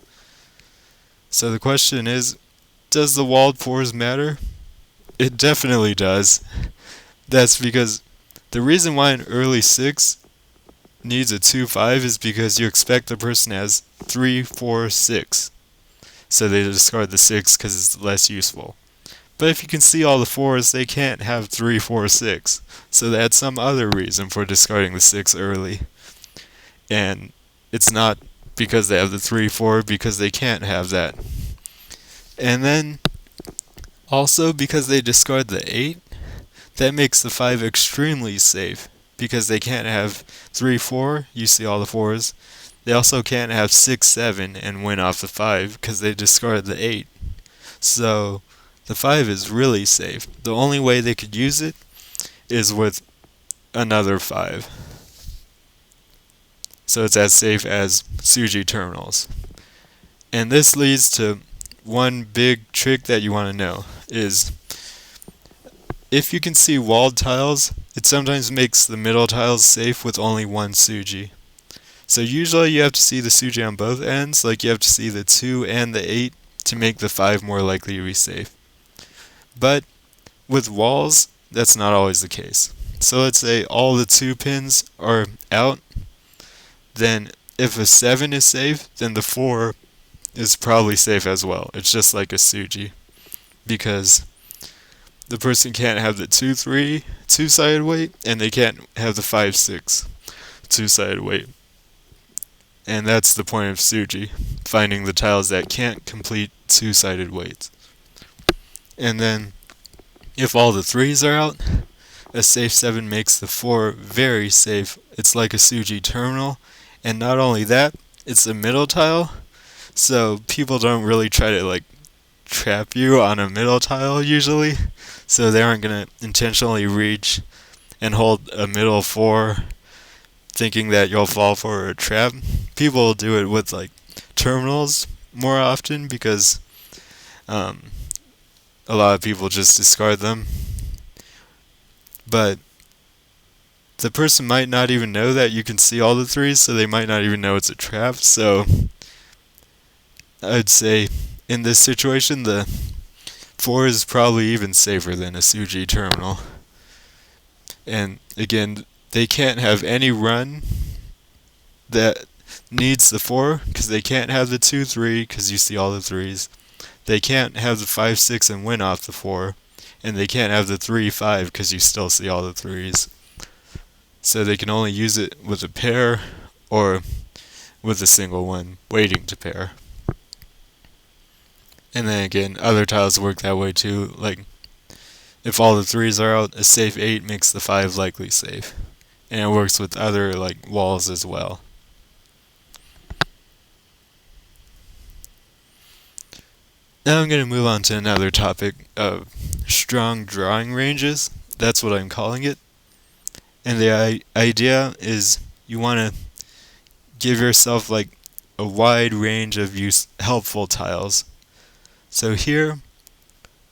A: So the question is, does the walled 4s matter? It definitely does. That's because the reason why an early 6 needs a 2-5 is because you expect the person has 3, 4, 6. So they discard the 6 because it's less useful. But if you can see all the 4s, they can't have 3, 4, 6. So that's some other reason for discarding the 6 early. And it's not because they have the 3, 4, because they can't have that. And then, also because they discard the 8, that makes the 5 extremely safe. Because they can't have 3, 4, you see all the 4s. They also can't have 6, 7 and win off the 5 because they discard the 8. So the 5 is really safe. The only way they could use it is with another 5. So it's as safe as suji terminals. And this leads to one big trick that you want to know is if you can see walled tiles, it sometimes makes the middle tiles safe with only one suji. So usually you have to see the suji on both ends, like you have to see the 2 and the 8 to make the 5 more likely to be safe. But with walls, that's not always the case. So let's say all the 2 pins are out, then if a 7 is safe, then the 4 is probably safe as well. It's just like a suji. Because the person can't have the 2-3 two-sided weight, and they can't have the 5-6 two-sided weight. And that's the point of suji, finding the tiles that can't complete two-sided weights. And then, if all the 3s are out, a safe 7 makes the 4 very safe. It's like a suji terminal, and not only that, it's a middle tile, so people don't really try to like trap you on a middle tile usually, so they aren't going to intentionally reach and hold a middle 4 thinking that you'll fall for a trap. People do it with like terminals more often because a lot of people just discard them. But the person might not even know that you can see all the 3s, so they might not even know it's a trap. So I'd say in this situation, the 4 is probably even safer than a suji terminal. And again, they can't have any run that needs the 4 because they can't have the 2-3 because you see all the 3s. They can't have the 5-6 and win off the 4, and they can't have the 3-5 because you still see all the 3s. So they can only use it with a pair or with a single one waiting to pair. And then again, other tiles work that way too. Like if all the 3s are out, a safe 8 makes the 5 likely safe. And it works with other like walls as well. Now I'm going to move on to another topic of strong drawing ranges. That's what I'm calling it. And the idea is you want to give yourself like a wide range of helpful tiles. So here,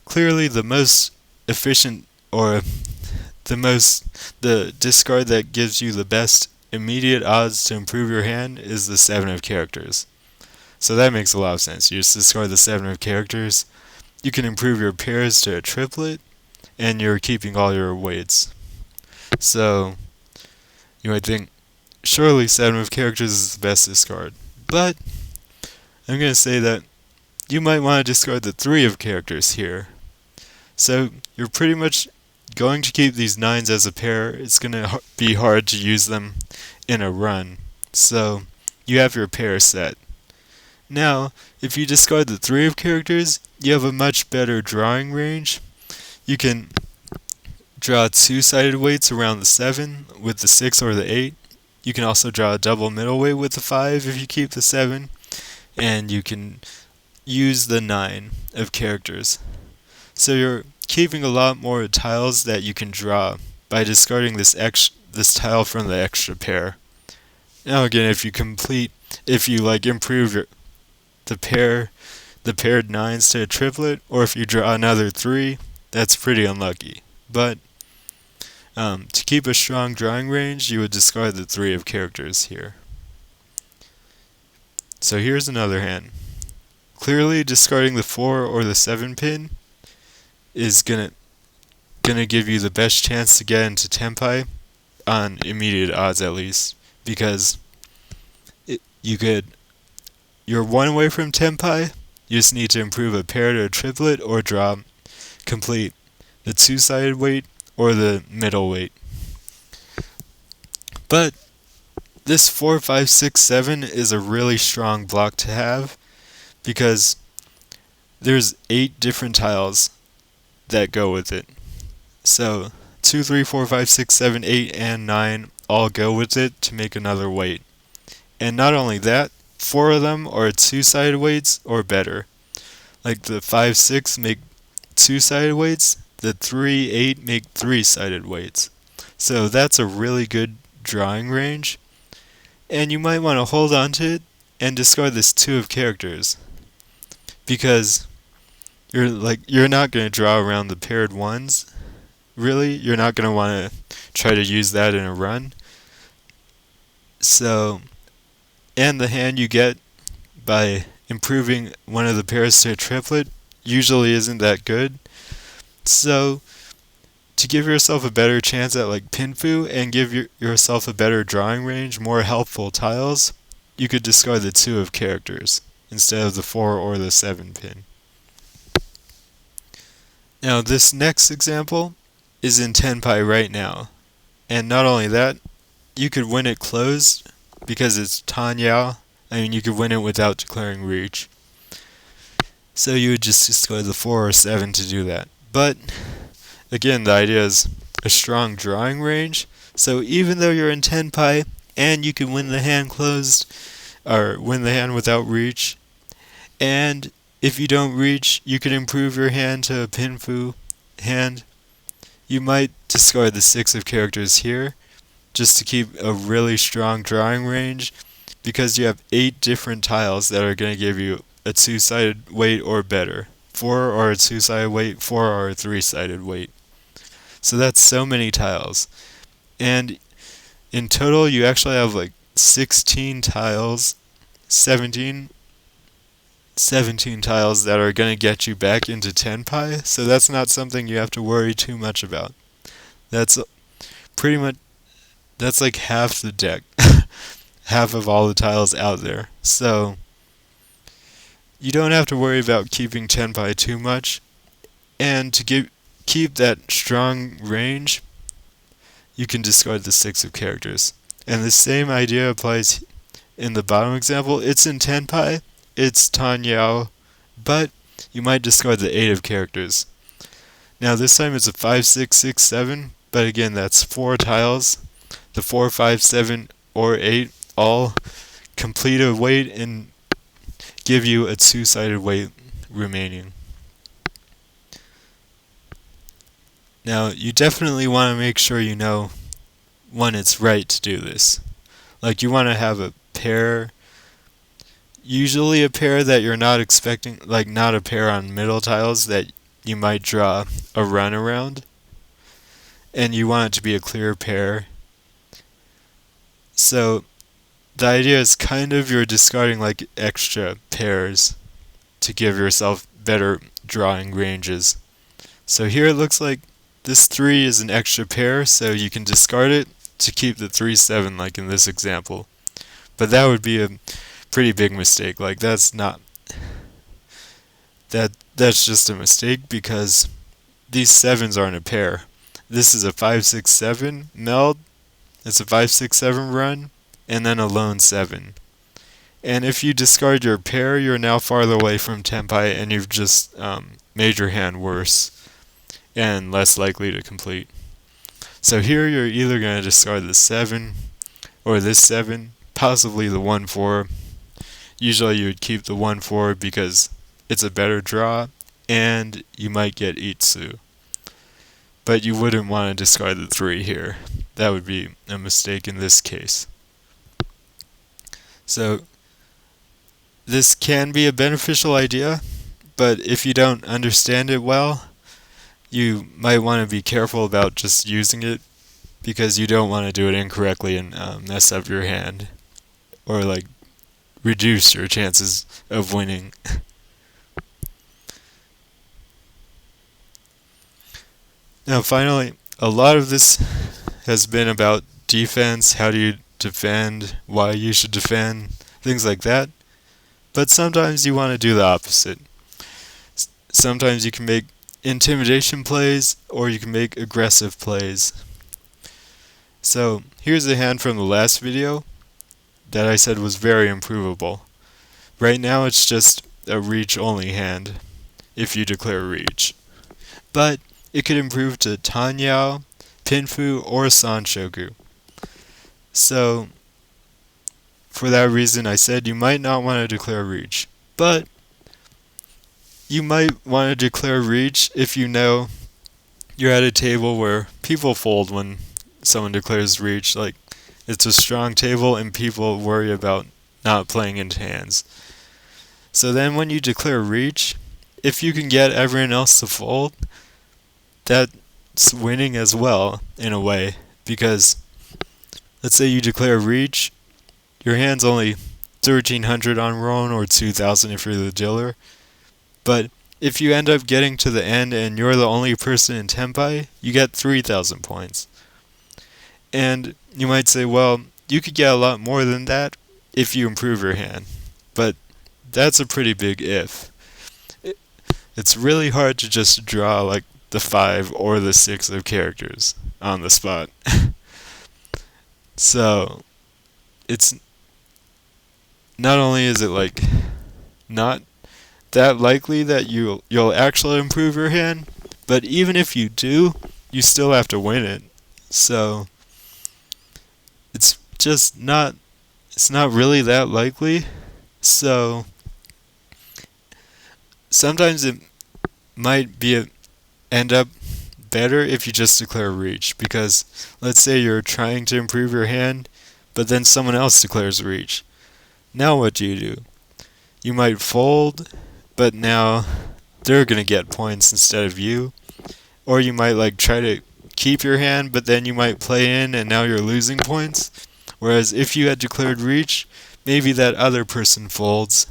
A: clearly the most efficient or the discard that gives you the best immediate odds to improve your hand is the 7 of characters. So that makes a lot of sense. You just discard the 7 of characters. You can improve your pairs to a triplet, and you're keeping all your weights. So you might think, surely 7 of characters is the best discard. But I'm going to say that you might want to discard the 3 of characters here. So you're pretty much going to keep these 9s as a pair. It's going to be hard to use them in a run. So you have your pair set. Now, if you discard the 3 of characters, you have a much better drawing range. You can draw 2-sided weights around the 7 with the 6 or the 8. You can also draw a double middle weight with the 5 if you keep the 7. and you can use the 9 of characters. So you're keeping a lot more tiles that you can draw by discarding this tile from the extra pair. Now again, if you improve the paired 9s to a triplet, or if you draw another 3, that's pretty unlucky. But to keep a strong drawing range, you would discard the 3 of characters here. So here's another hand. Clearly, discarding the 4 or the 7 pin is gonna give you the best chance to get into tenpai, on immediate odds at least, because you're one away from tenpai. You just need to improve a pair to a triplet or complete the 2-sided weight or the middle weight. But this 4, 5, 6, 7 is a really strong block to have, because there's 8 different tiles that go with it. So 2, 3, 4, 5, 6, 7, 8, and 9 all go with it to make another weight. And not only that, 4 of them are 2-sided weights or better. Like the 5, 6 make 2-sided weights, the 3, 8 make 3-sided weights. So that's a really good drawing range. And you might want to hold on to it and discard this 2 of characters, because you're not going to draw around the paired 1s. Really, you're not going to want to try to use that in a run. So, and the hand you get by improving one of the pairs to a triplet usually isn't that good. So, to give yourself a better chance at pinfu and give yourself a better drawing range, more helpful tiles, you could discard the 2 of characters instead of the 4 or the 7 pin. Now this next example is in tenpai right now, and not only that, you could win it closed because it's tanyao. I mean, you could win it without declaring Riichi. So you would just discard the 4 or 7 to do that. But again, the idea is a strong drawing range. So even though you're in tenpai and you can win the hand closed, or win the hand without Riichi, and if you don't reach, you can improve your hand to a pinfu hand. You might discard the 6 of characters here, just to keep a really strong drawing range, because you have 8 different tiles that are going to give you a 2-sided weight or better. 4 are a 2-sided weight, 4 are a 3-sided weight. So that's so many tiles. And in total, you actually have 16 tiles, 17 tiles that are going to get you back into tenpai, so that's not something you have to worry too much about. That's like half the deck, half of all the tiles out there. So you don't have to worry about keeping tenpai too much, and to keep that strong range, you can discard the 6 of characters. And the same idea applies in the bottom example. It's in tenpai, it's tanyao, but you might discard the 8 of characters. Now this time it's a 5, 6, 6, 7, but again that's 4 tiles. The 4, 5, 7, or 8 all complete a weight and give you a 2-sided weight remaining. Now you definitely want to make sure you know when it's right to do this. You want to have a pair, usually a pair that you're not expecting, not a pair on middle tiles that you might draw a run around, and you want it to be a clear pair. So the idea is you're discarding extra pairs to give yourself better drawing ranges. So here it looks like this 3 is an extra pair, so you can discard it to keep the 3, 7 like in this example. But that would be a pretty big mistake. That's just a mistake, because these 7s aren't a pair. This is a 5, 6, 7 meld. It's a 5, 6, 7 run, and then a lone 7. And if you discard your pair, you're now farther away from tenpai, and you've just made your hand worse and less likely to complete. So here you're either going to discard the 7 or this 7, possibly the 1, 4. Usually you would keep the 1-4 because it's a better draw, and you might get Itsu. But you wouldn't want to discard the 3 here. That would be a mistake in this case. So this can be a beneficial idea, but if you don't understand it well, you might want to be careful about just using it, because you don't want to do it incorrectly and mess up your hand, or like reduce your chances of winning. Now finally, a lot of this has been about defense, how do you defend, why you should defend, things like that. But sometimes you want to do the opposite. Sometimes you can make intimidation plays, or you can make aggressive plays. So here's a hand from the last video that I said was very improvable. Right now it's just a reach only hand if you declare reach. But it could improve to Tanyao, Pinfu, or Sanshoku. So for that reason I said you might not want to declare reach. But you might want to declare reach if you know you're at a table where people fold when someone declares reach. Like, it's a strong table and people worry about not playing into hands. So then when you declare reach, if you can get everyone else to fold, that's winning as well, in a way. Because let's say you declare reach, your hand's only 1,300 on Roan, or 2,000 if you're the dealer. But if you end up getting to the end and you're the only person in tenpai, you get 3,000 points. And you might say, well, you could get a lot more than that if you improve your hand. But that's a pretty big if. It's really hard to just draw like the 5 or the 6 of characters on the spot. So it's not only is it like not that likely that you'll actually improve your hand, but even if you do, you still have to win it. So it's not really that likely. So sometimes it might end up better if you just declare reach, because let's say you're trying to improve your hand, but then someone else declares reach. Now what do? You might fold, but now they're going to get points instead of you. Or you might like try to keep your hand, but then you might play in and now you're losing points. Whereas if you had declared reach, maybe that other person folds,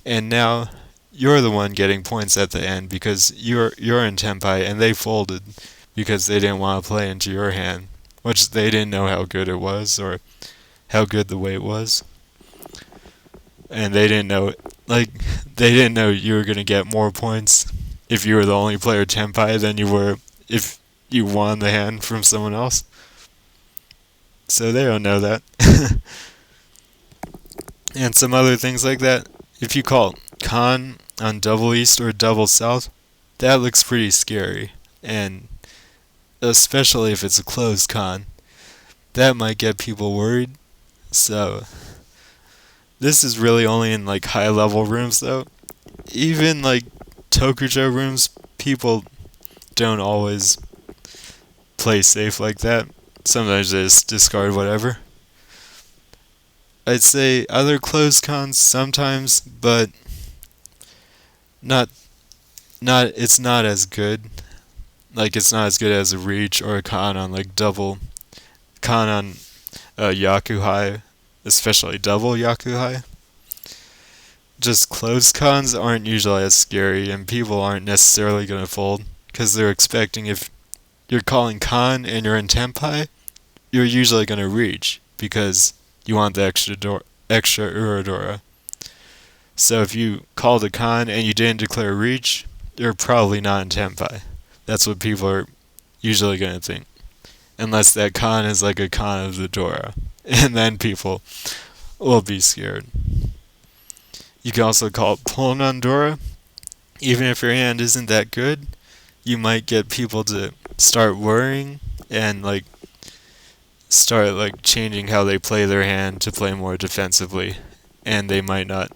A: and now you're the one getting points at the end because you're in tenpai and they folded because they didn't want to play into your hand, which they didn't know how good it was or how good the weight was. And they didn't know you were going to get more points if you were the only player tenpai than you were if you won the hand from someone else. So they don't know that. And some other things like that. If you call Khan on double east or double south, that looks pretty scary. And especially if it's a closed Khan, that might get people worried. So this is really only in like high level rooms though. Even like Tokujo rooms, people don't always play safe like that. Sometimes they just discard whatever. I'd say other closed cons sometimes, but it's not as good. Like, it's not as good as a reach or a con on like double con on Yaku High, especially double Yaku High. Just closed cons aren't usually as scary, and people aren't necessarily going to fold because they're expecting, if you're calling con and you're in tenpai, you're usually going to reach because you want the extra Uradora. So if you called a con and you didn't declare reach, you're probably not in tenpai. That's what people are usually going to think. Unless that con is like a con of the Dora. And then people will be scared. You can also call it pulling on Dora. Even if your hand isn't that good, you might get people to start worrying and like start like changing how they play their hand to play more defensively, and they might not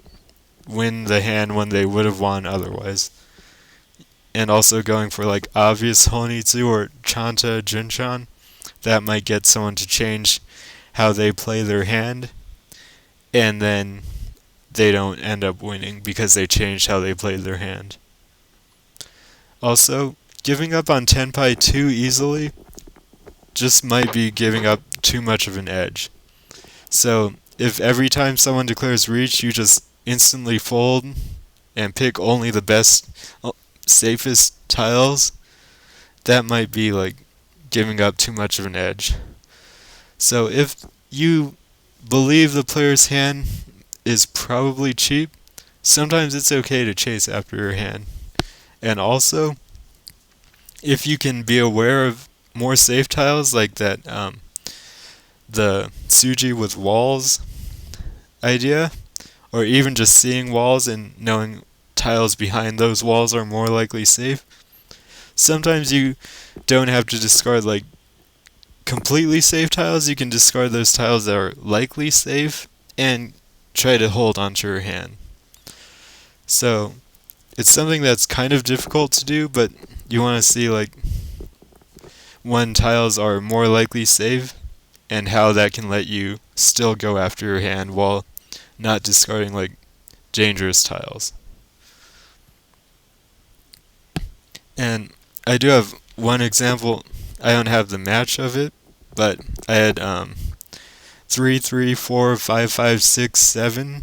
A: win the hand when they would have won otherwise. And also going for like obvious honitsu or chanta junchan, that might get someone to change how they play their hand, and then they don't end up winning because they changed how they played their hand. Also, giving up on tenpai too easily just might be giving up too much of an edge. So if every time someone declares reach, you just instantly fold and pick only the best, safest tiles, that might be like giving up too much of an edge. So if you believe the player's hand is probably cheap, sometimes it's okay to chase after your hand. And also, if you can be aware of more safe tiles like that, the suji with walls idea, or even just seeing walls and knowing tiles behind those walls are more likely safe, sometimes you don't have to discard like completely safe tiles. You can discard those tiles that are likely safe and try to hold onto your hand. So it's something that's kind of difficult to do, but you want to see like when tiles are more likely safe and how that can let you still go after your hand while not discarding like dangerous tiles. And I do have one example. I don't have the match of it, but I had 3, 3, 4, 5, 5, 6, 7,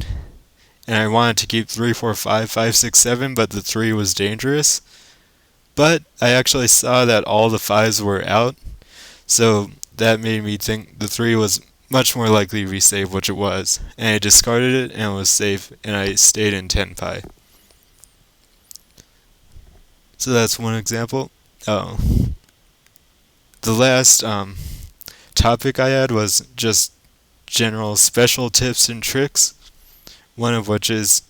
A: and I wanted to keep 3, 4, 5, 5, 6, 7, but the 3 was dangerous. But I actually saw that all the 5s were out, so that made me think the 3 was much more likely to be safe, which it was. And I discarded it, and it was safe, and I stayed in tenpai. So that's one example. Oh. The last topic I had was just general special tips and tricks, one of which is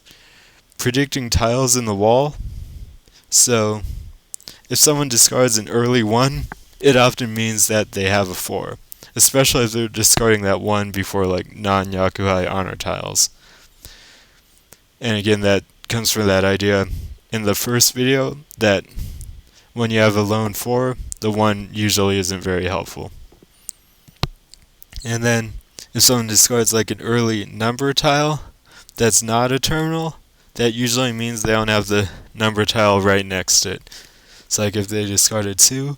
A: predicting tiles in the wall. So if someone discards an early 1, it often means that they have a 4, especially if they're discarding that 1 before like non-yakuhai honor tiles. And again, that comes from that idea in the first video that when you have a lone 4, the 1 usually isn't very helpful. And then if someone discards like an early number tile that's not a terminal, that usually means they don't have the number tile right next to it. So like if they discarded 2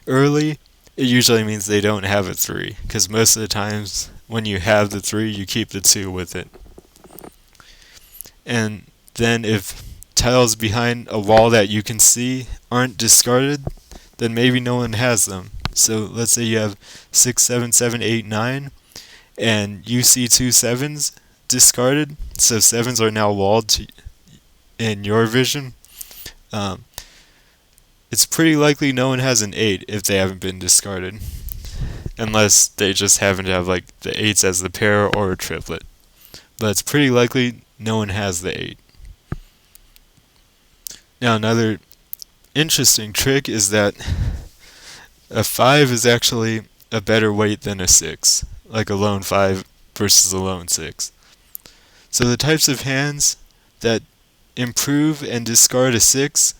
A: early, it usually means they don't have a 3, because most of the times when you have the 3, you keep the 2 with it. And then if tiles behind a wall that you can see aren't discarded, then maybe no one has them. So let's say you have 6, 7, 7, 8, 9, and you see 2 7s discarded, so 7s are now walled in your vision. It's pretty likely no one has an 8 if they haven't been discarded, unless they just happen to have like the 8s as the pair or a triplet. But it's pretty likely no one has the 8. Now another interesting trick is that a 5 is actually a better weight than a 6, like a lone 5 versus a lone 6. So the types of hands that improve and discard a 6,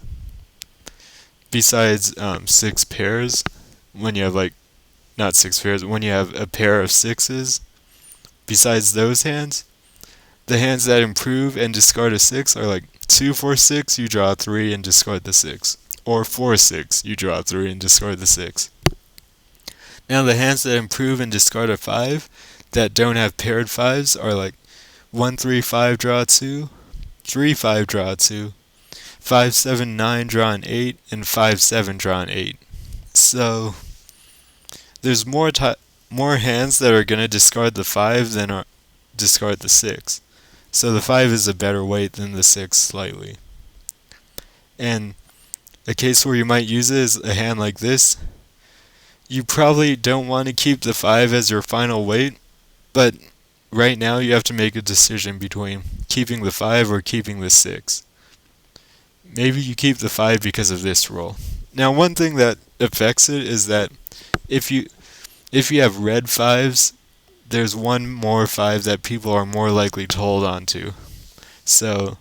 A: besides 6 pairs, when you have like, not 6 pairs, when you have a pair of 6s, besides those hands, the hands that improve and discard a 6 are like 2, 4, 6, you draw a 3 and discard the 6. Or 4, 6, you draw a 3 and discard the 6. Now the hands that improve and discard a 5 that don't have paired 5s are like 1, 3, 5, draw a 2, 3, 5, draw a 2, 5, 7, 9, draw an 8, and 5, 7, draw an 8. So there's more hands that are going to discard the 5 than discard the 6. So the 5 is a better weight than the 6 slightly. And a case where you might use it is a hand like this. You probably don't want to keep the 5 as your final weight, but right now you have to make a decision between keeping the 5 or keeping the 6. Maybe you keep the 5 because of this rule. Now one thing that affects it is that if you have red 5s, there's one more 5 that people are more likely to hold on to. So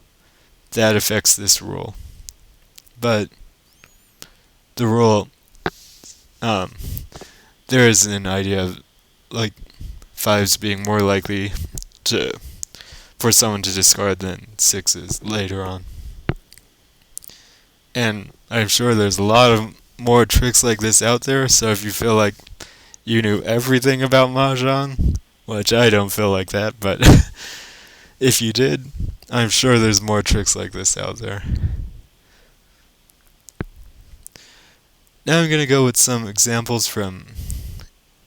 A: that affects this rule. But the rule, um, there is an idea of like fives being more likely to for someone to discard than sixes later on. And I'm sure there's a lot of more tricks like this out there, so if you feel like you knew everything about Mahjong, which I don't feel like that, but if you did, I'm sure there's more tricks like this out there. Now I'm going to go with some examples from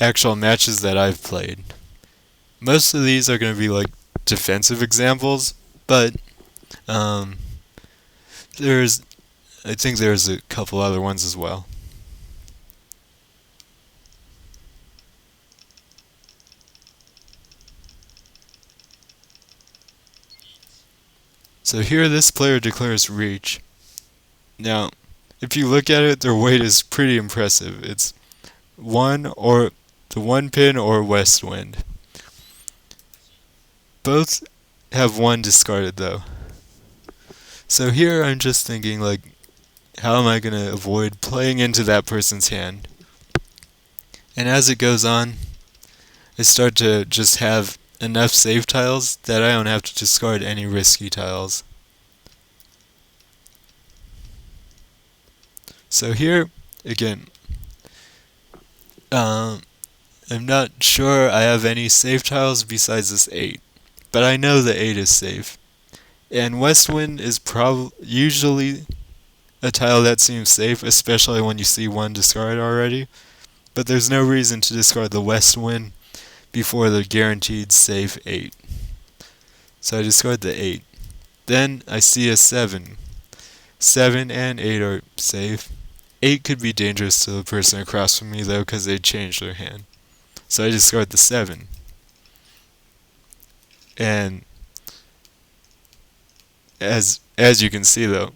A: actual matches that I've played. Most of these are going to be like defensive examples, but I think there's a couple other ones as well. So here this player declares Riichi. Now, if you look at it, their weight is pretty impressive. It's the 1 pin or west wind. Both have 1 discarded though. So here I'm just thinking like, how am I going to avoid playing into that person's hand? And as it goes on, I start to just have enough safe tiles that I don't have to discard any risky tiles. So here, again, I'm not sure I have any safe tiles besides this 8, but I know the 8 is safe. And west wind is usually a tile that seems safe, especially when you see 1 discard already. But there's no reason to discard the west wind before the guaranteed safe 8. So I discard the 8. Then I see a 7. 7 and 8 are safe. 8 could be dangerous to the person across from me though, because they changed their hand. So I discard the 7. And as you can see though,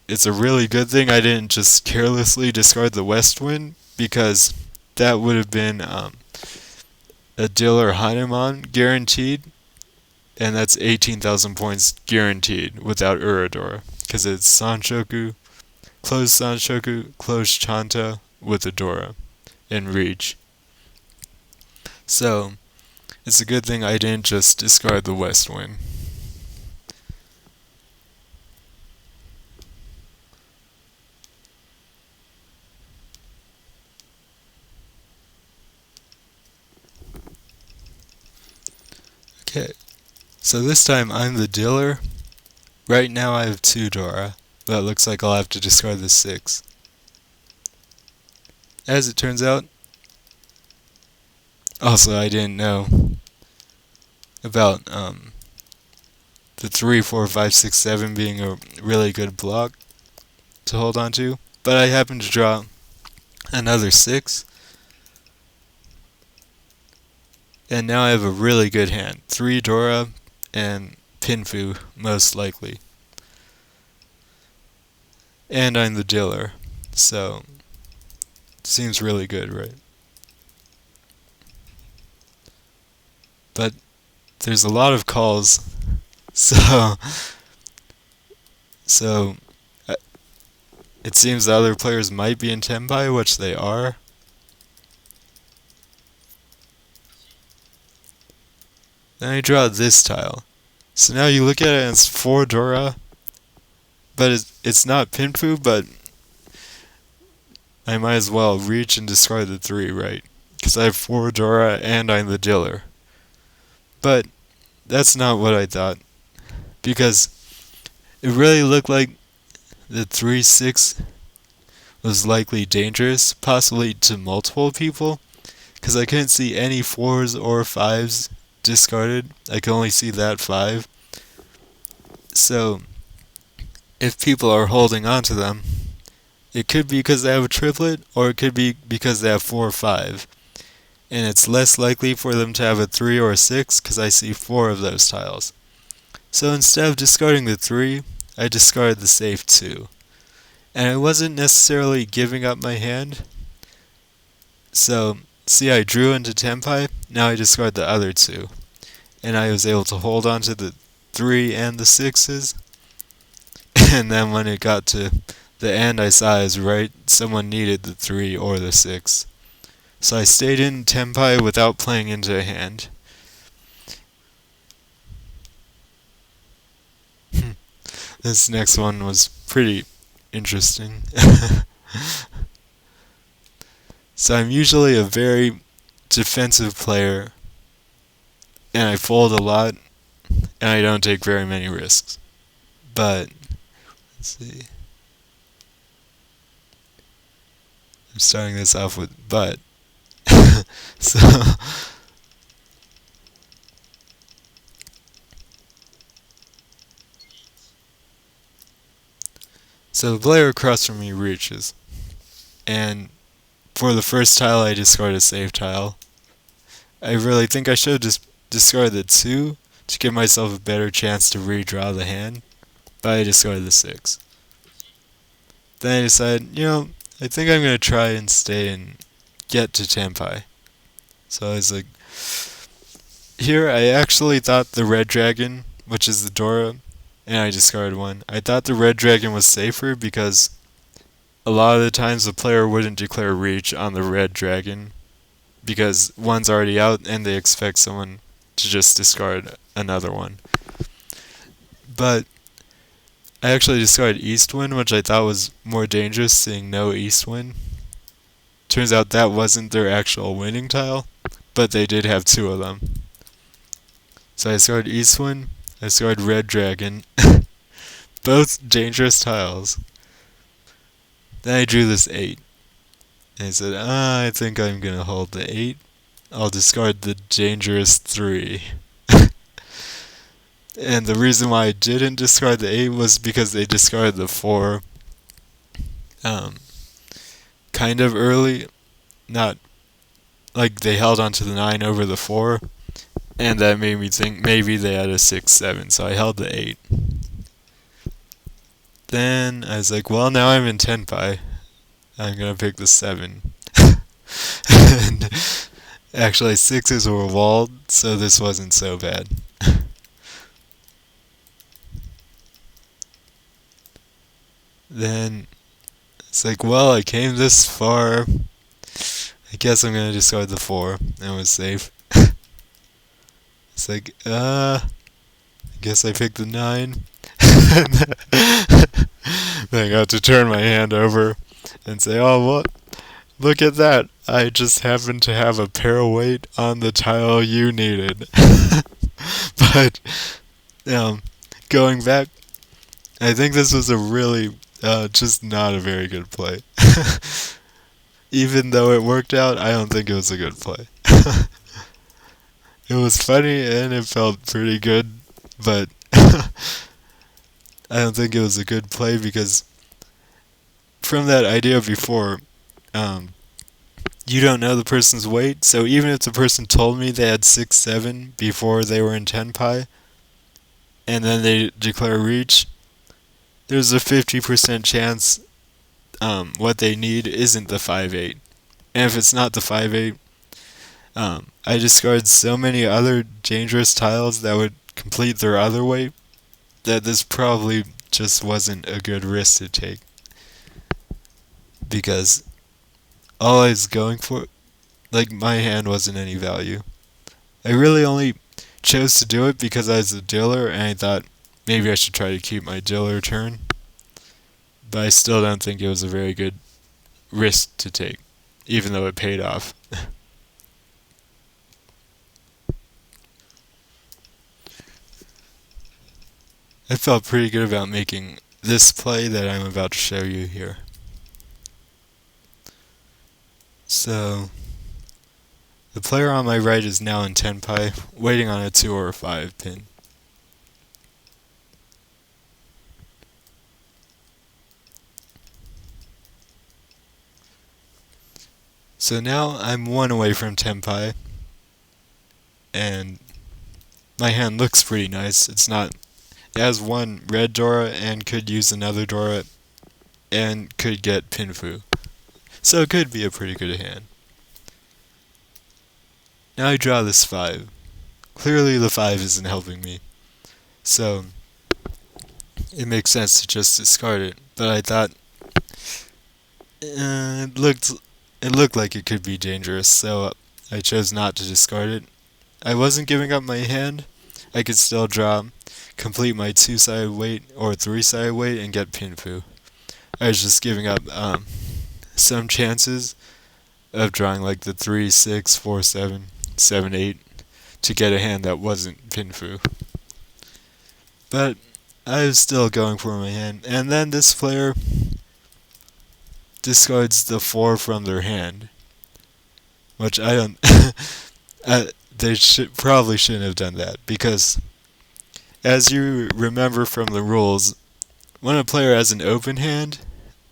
A: it's a really good thing I didn't just carelessly discard the west wind, because that would have been a Diller Hanuman guaranteed, and that's 18,000 points guaranteed without Uradora, because it's Sanshoku, closed Sanshoku, closed Chanta with Adora, and Riichi. So, it's a good thing I didn't just discard the west wind. Okay, so this time I'm the dealer. Right now I have 2 Dora, but it looks like I'll have to discard the 6. As it turns out, also I didn't know about the 3, 4, 5, 6, 7 being a really good block to hold on to, but I happened to draw another 6. And now I have a really good hand. 3 Dora and Pinfu, most likely. And I'm the dealer, so seems really good, right? But there's a lot of calls, so it seems the other players might be in tenpai, which they are. Then I draw this tile. So now you look at it and it's 4 Dora, but it's not Pinfu, but I might as well reach and discard the 3, right? Because I have 4 Dora and I'm the dealer. But that's not what I thought, because it really looked like the 3-6 was likely dangerous, possibly to multiple people, because I couldn't see any 4s or 5s discarded. I could only see that 5. So if people are holding on to them, it could be because they have a triplet, or it could be because they have 4 or 5. And it's less likely for them to have a 3 or a 6 because I see 4 of those tiles. So instead of discarding the 3, I discarded the safe 2. And I wasn't necessarily giving up my hand. So, see, I drew into tenpai, now I discard the other 2. And I was able to hold on to the 3 and the 6s. And then when it got to the end, I saw I was right. Someone needed the 3 or the 6. So I stayed in tenpai without playing into a hand. This next one was pretty interesting. So I'm usually a very defensive player, and I fold a lot, and I don't take very many risks. But, let's see. I'm starting this off with but. So, so the player across from me reaches, and for the first tile I discard a save tile. I really think I should have just discarded the 2 to give myself a better chance to redraw the hand, but I discarded the 6. Then I decided, I think I'm going to try and stay and get to tenpai. So I was like, here I actually thought the red dragon, which is the Dora, and I discarded 1. I thought the red dragon was safer because a lot of the times the player wouldn't declare reach on the red dragon because one's already out and they expect someone to just discard another one. But I actually discarded east wind, which I thought was more dangerous, seeing no east wind. Turns out that wasn't their actual winning tile, but they did have 2 of them. So I discarded east wind, I discarded red dragon, both dangerous tiles. Then I drew this 8. And I said, I think I'm going to hold the 8. I'll discard the dangerous 3. And the reason why I didn't discard the 8 was because they discarded the 4 kind of early. Not like they held onto the 9 over the 4. And that made me think maybe they had a 6-7. So I held the 8. Then I was like, well, now I'm in tenpai. I'm going to pick the 7. And actually, 6s were walled, so this wasn't so bad. Then it's like, well, I came this far. I guess I'm going to discard the 4. And was safe. It's like, I guess I picked the 9. Then I got to turn my hand over and say, oh, what? Look at that. I just happened to have a paraweight on the tile you needed. But, going back, I think this was a really, just not a very good play. Even though it worked out, I don't think it was a good play. It was funny and it felt pretty good, but I don't think it was a good play because from that idea before, you don't know the person's weight, so even if the person told me they had 6-7 before they were in tenpai, and then they declare reach, there's a 50% chance what they need isn't the 5-8. And if it's not the 5-8, I discard so many other dangerous tiles that would complete their other weight that this probably just wasn't a good risk to take. Because all I was going for, like, my hand wasn't any value. I really only chose to do it because I was a dealer and I thought maybe I should try to keep my dealer turn. But I still don't think it was a very good risk to take, even though it paid off. I felt pretty good about making this play that I'm about to show you here. So, the player on my right is now in tenpai, waiting on a 2 or a 5 pin. So now I'm 1 away from tenpai, and my hand looks pretty nice. It has 1 red Dora and could use another Dora and could get Pinfu. So it could be a pretty good hand. Now I draw this 5. Clearly the 5 isn't helping me. So it makes sense to just discard it. But I thought it looked like it could be dangerous, so I chose not to discard it. I wasn't giving up my hand. I could still draw, complete my two-sided weight or three-sided weight and get Pinfu. I was just giving up some chances of drawing like the 3, 6, 4, 7, 7, 8 to get a hand that wasn't Pinfu. But I was still going for my hand. And then this player discards the 4 from their hand, which I don't. They probably shouldn't have done that, because as you remember from the rules, when a player has an open hand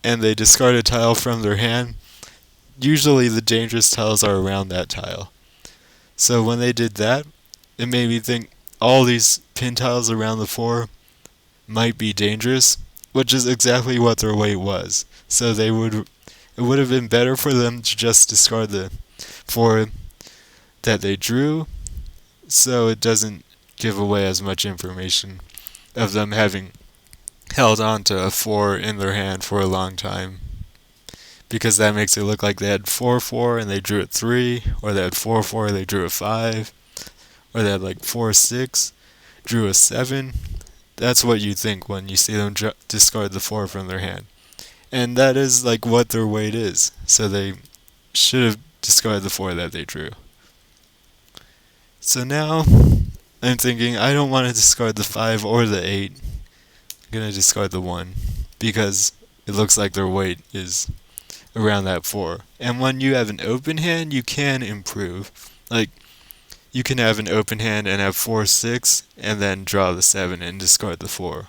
A: and they discard a tile from their hand, usually the dangerous tiles are around that tile. So when they did that, it made me think all these pin tiles around the 4 might be dangerous, which is exactly what their weight was. So it would have been better for them to just discard the 4 that they drew, so it doesn't give away as much information of them having held on to a 4 in their hand for a long time. Because that makes it look like they had 4-4 and they drew a 3, or they had 4-4 and they drew a 5, or they had like 4-6, drew a 7. That's what you think when you see them discard the 4 from their hand. And that is like what their weight is. So they should have discarded the 4 that they drew. So now I'm thinking I don't want to discard the 5 or the 8. I'm going to discard the 1, because it looks like their weight is around that 4. And when you have an open hand, you can improve. Like, you can have an open hand and have 4-6, and then draw the 7 and discard the 4.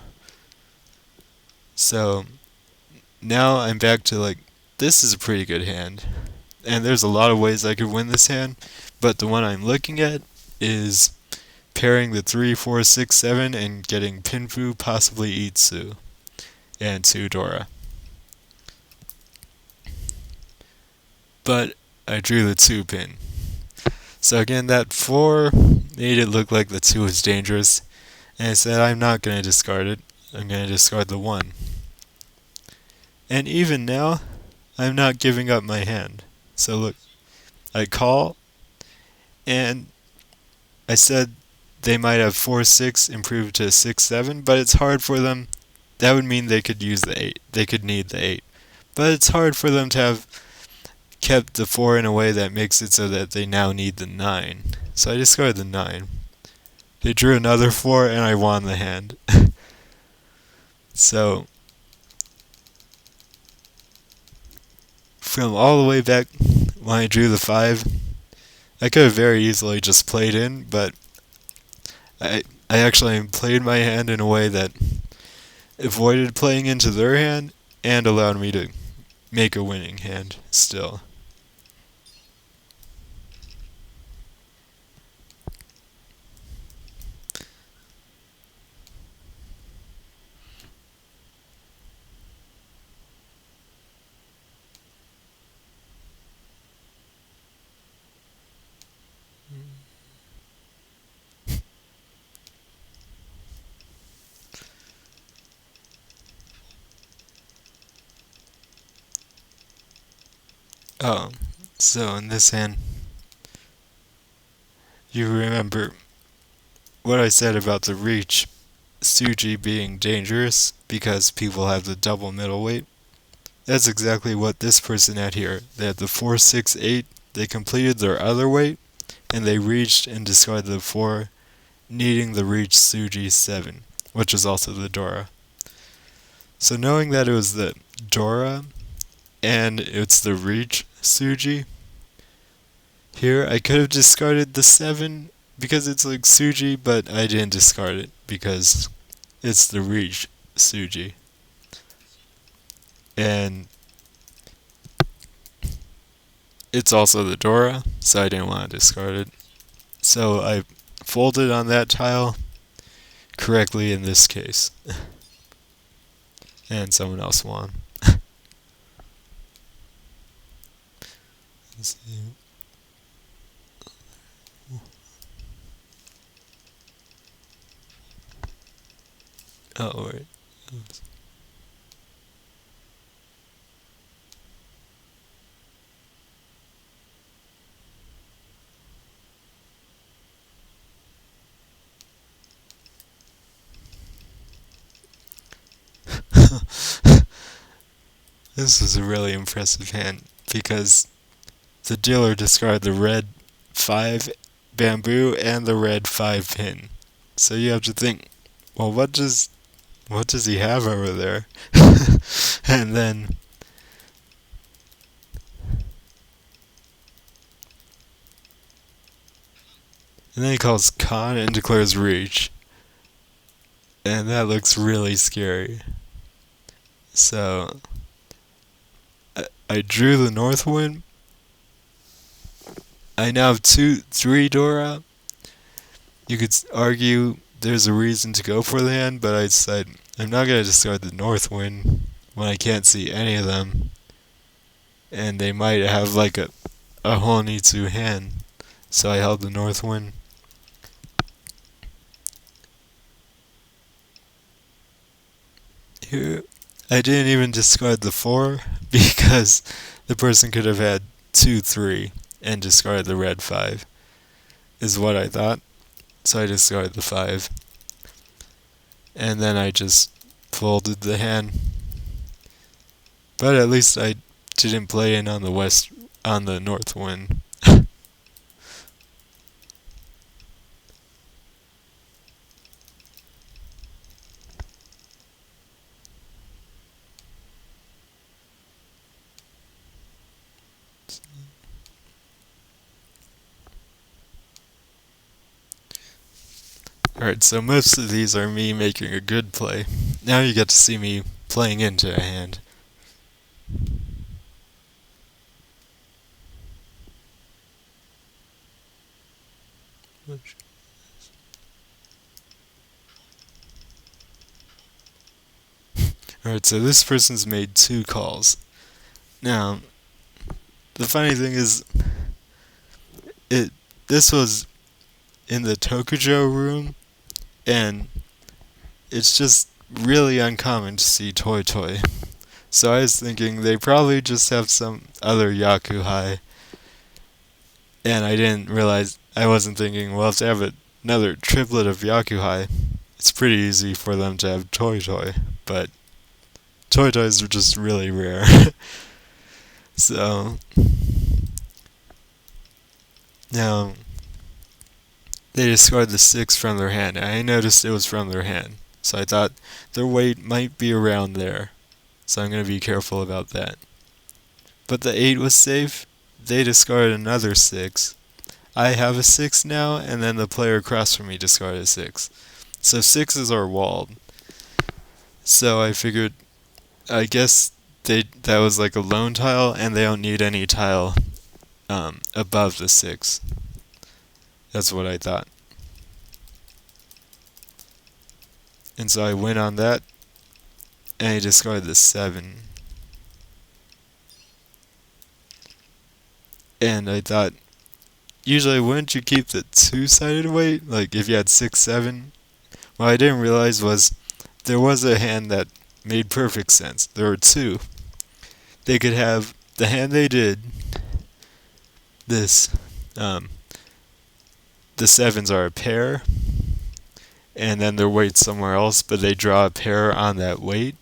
A: So now I'm back to like, this is a pretty good hand. And there's a lot of ways I could win this hand, but the one I'm looking at is pairing the 3, 4, 6, 7 and getting Pinfu, possibly Itsu, and Tsudora. But I drew the 2 pin. So again, that 4 made it look like the 2 was dangerous, and I said I'm not going to discard it. I'm going to discard the 1. And even now, I'm not giving up my hand. So look, I call, and I said they might have 4-6 improved to 6-7, but it's hard for them. That would mean they could use the 8. They could need the 8. But it's hard for them to have kept the 4 in a way that makes it so that they now need the 9. So I discarded the 9. They drew another 4, and I won the hand. So from all the way back when I drew the 5, I could have very easily just played in, but I actually played my hand in a way that avoided playing into their hand and allowed me to make a winning hand still. Oh, so in this hand, you remember what I said about the Riichi suji being dangerous because people have the double middleweight? That's exactly what this person had here. They had the 4-6-8, they completed their other weight, and they reached and discarded the 4, needing the Riichi suji 7, which is also the Dora. So knowing that it was the Dora and it's the Riichi suji, here I could have discarded the 7 because it's like suji, but I didn't discard it because it's the Riichi suji. And it's also the Dora, so I didn't want to discard it. So I folded on that tile correctly in this case. And someone else won. Let's see. Oh, right. This was a really impressive hand because the dealer discarded the red 5 bamboo and the red 5 pin. So you have to think, well, what does he have over there? and then and then he calls Khan and declares Riichi. And that looks really scary. So I drew the north wind. I now have 3 Dora. You could argue there's a reason to go for the hand, but I decided I'm not going to discard the north wind when I can't see any of them. And they might have like a Honitsu hand. So I held the north wind. Here, I didn't even discard the 4 because the person could have had 2, 3 and discarded the red 5, is what I thought. So I discarded the 5. And then I just folded the hand. But at least I didn't play in on the north wind. Alright, so most of these are me making a good play. Now you get to see me playing into a hand. Alright, so this person's made 2 calls. Now, the funny thing is, this was in the Tokujo room, and it's just really uncommon to see Toy Toy. So I was thinking they probably just have some other Yakuhai, and I didn't realize, I wasn't thinking, well, if they have another triplet of Yakuhai, it's pretty easy for them to have Toy Toy, but Toy Toys are just really rare. So, now, they discarded the 6 from their hand, and I noticed it was from their hand. So I thought their weight might be around there. So I'm going to be careful about that. But the 8 was safe. They discarded another 6. I have a 6 now, and then the player across from me discarded a 6. So 6s are walled. So I figured, I guess that was like a lone tile, and they don't need any tile above the 6. That's what I thought. And so I went on that, and I discarded the 7. And I thought, usually wouldn't you keep the 2-sided weight? Like if you had 6, 7? What I didn't realize was there was a hand that made perfect sense. There were 2. They could have the hand they did, this, the 7s are a pair, and then their weight's somewhere else, but they draw a pair on that weight.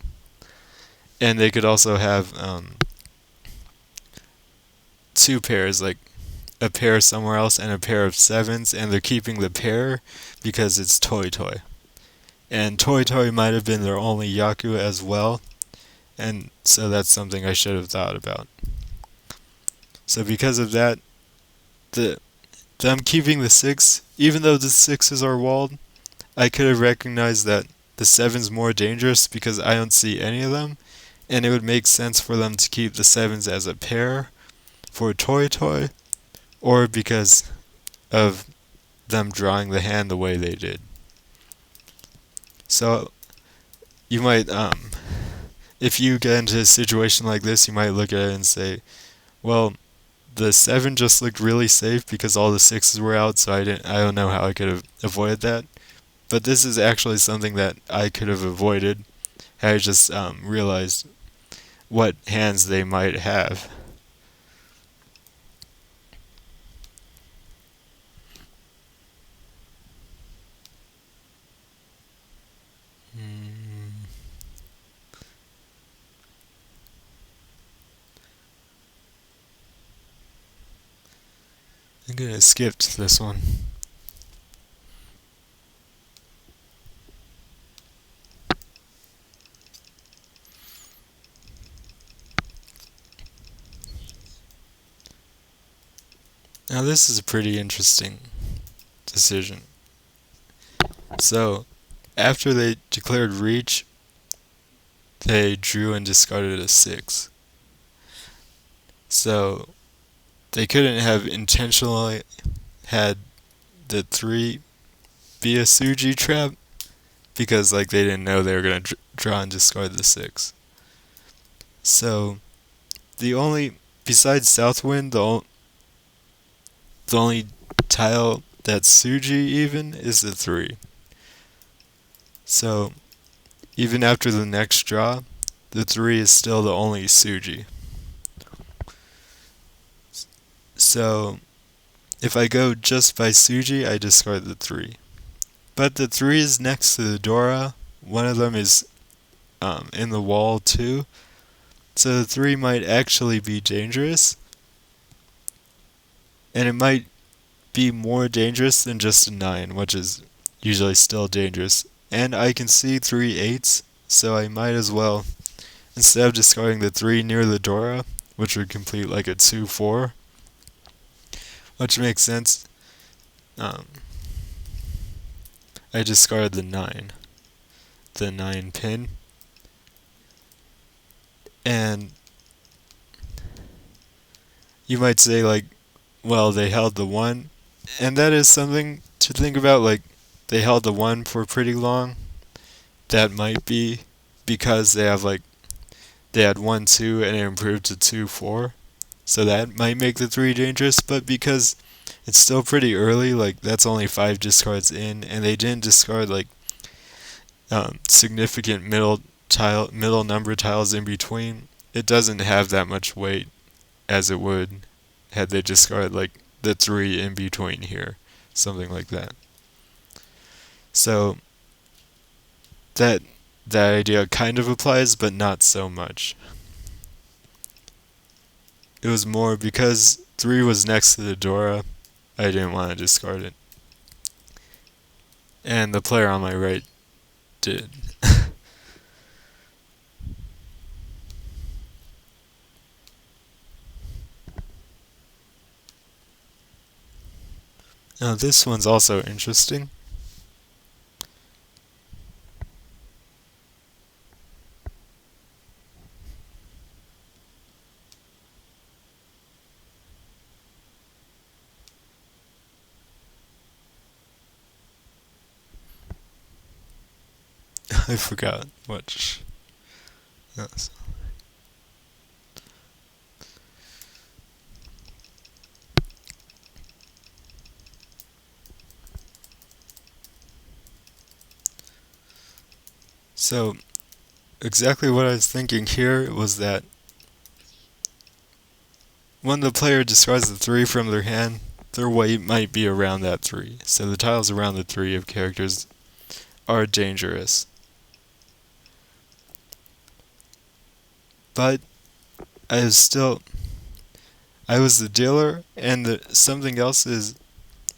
A: And they could also have 2 pairs, like a pair somewhere else and a pair of 7s, and they're keeping the pair because it's Toy Toy. And Toy Toy might have been their only Yaku as well, and so that's something I should have thought about. So because of that, them keeping the 6, even though the 6s are walled, I could have recognized that the 7's more dangerous because I don't see any of them, and it would make sense for them to keep the 7s as a pair for Toy Toy, or because of them drawing the hand the way they did. So you might, if you get into a situation like this, you might look at it and say, well, the 7 just looked really safe because all the 6s were out, so I don't know how I could have avoided that. But this is actually something that I could have avoided had I just realized what hands they might have. I'm gonna skip to this one. Now this is a pretty interesting decision. So, after they declared Riichi, they drew and discarded a 6. So, they couldn't have intentionally had the 3 be a suji trap because like they didn't know they were going to draw and discard the 6. So, besides Southwind, the only tile that's suji even is the 3. So, even after the next draw, the 3 is still the only suji. So, if I go just by suji, I discard the 3. But the 3 is next to the Dora. One of them is in the wall too. So the 3 might actually be dangerous. And it might be more dangerous than just a 9, which is usually still dangerous. And I can see 3 8s, so I might as well, instead of discarding the 3 near the Dora, which would complete like a 2-4, which makes sense, I discard the 9 pin. And you might say like, well, they held the 1, and that is something to think about. Like, they held the 1 for pretty long. That might be because they had 1-2 and it improved to 2-4, so that might make the 3 dangerous. But because it's still pretty early, like that's only 5 discards in, and they didn't discard like significant middle number tiles in between, it doesn't have that much weight as it would had they discarded like the 3 in between here, something like that. So that idea kind of applies, but not so much. It was more because 3 was next to the Dora, I didn't want to discard it. And the player on my right did. Now this one's also interesting. I forgot which. Yes. So, exactly what I was thinking here was that when the player discards the 3 from their hand, their weight might be around that 3. So the tiles around the 3 of characters are dangerous. But I was the dealer, and something else is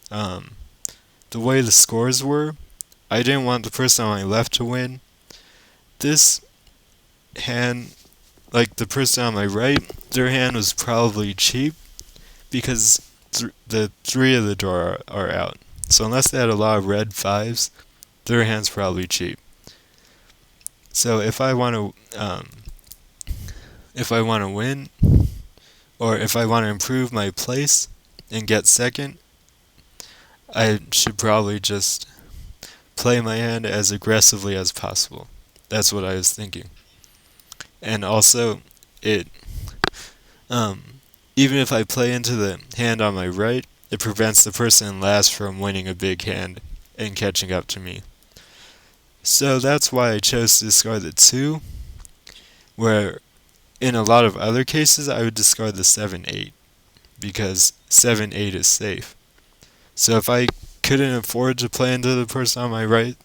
A: the way the scores were. I didn't want the person on my left to win. This hand, like the person on my right, their hand was probably cheap because the 3 of the door are out. So unless they had a lot of red 5s, their hand's probably cheap. So if I want to win, or if I want to improve my place and get second, I should probably just play my hand as aggressively as possible. That's what I was thinking. And also, even if I play into the hand on my right, it prevents the person last from winning a big hand and catching up to me. So that's why I chose to discard the 2, where in a lot of other cases I would discard the 7-8, because 7-8 is safe. So if I couldn't afford to play into the person on my right,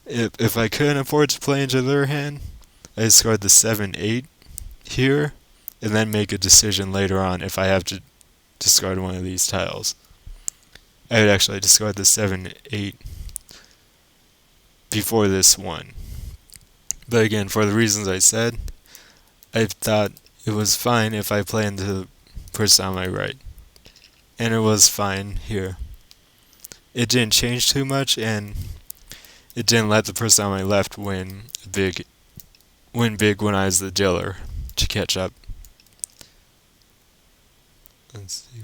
A: if I couldn't afford to play into their hand, I discard the 7-8 here, and then make a decision later on if I have to discard one of these tiles. I would actually discard the 7-8 before this one. But again, for the reasons I said, I thought it was fine if I play into the person on my right. And it was fine here. It didn't change too much, and it didn't let the person on my left win big when I was the dealer to catch up. Let's see.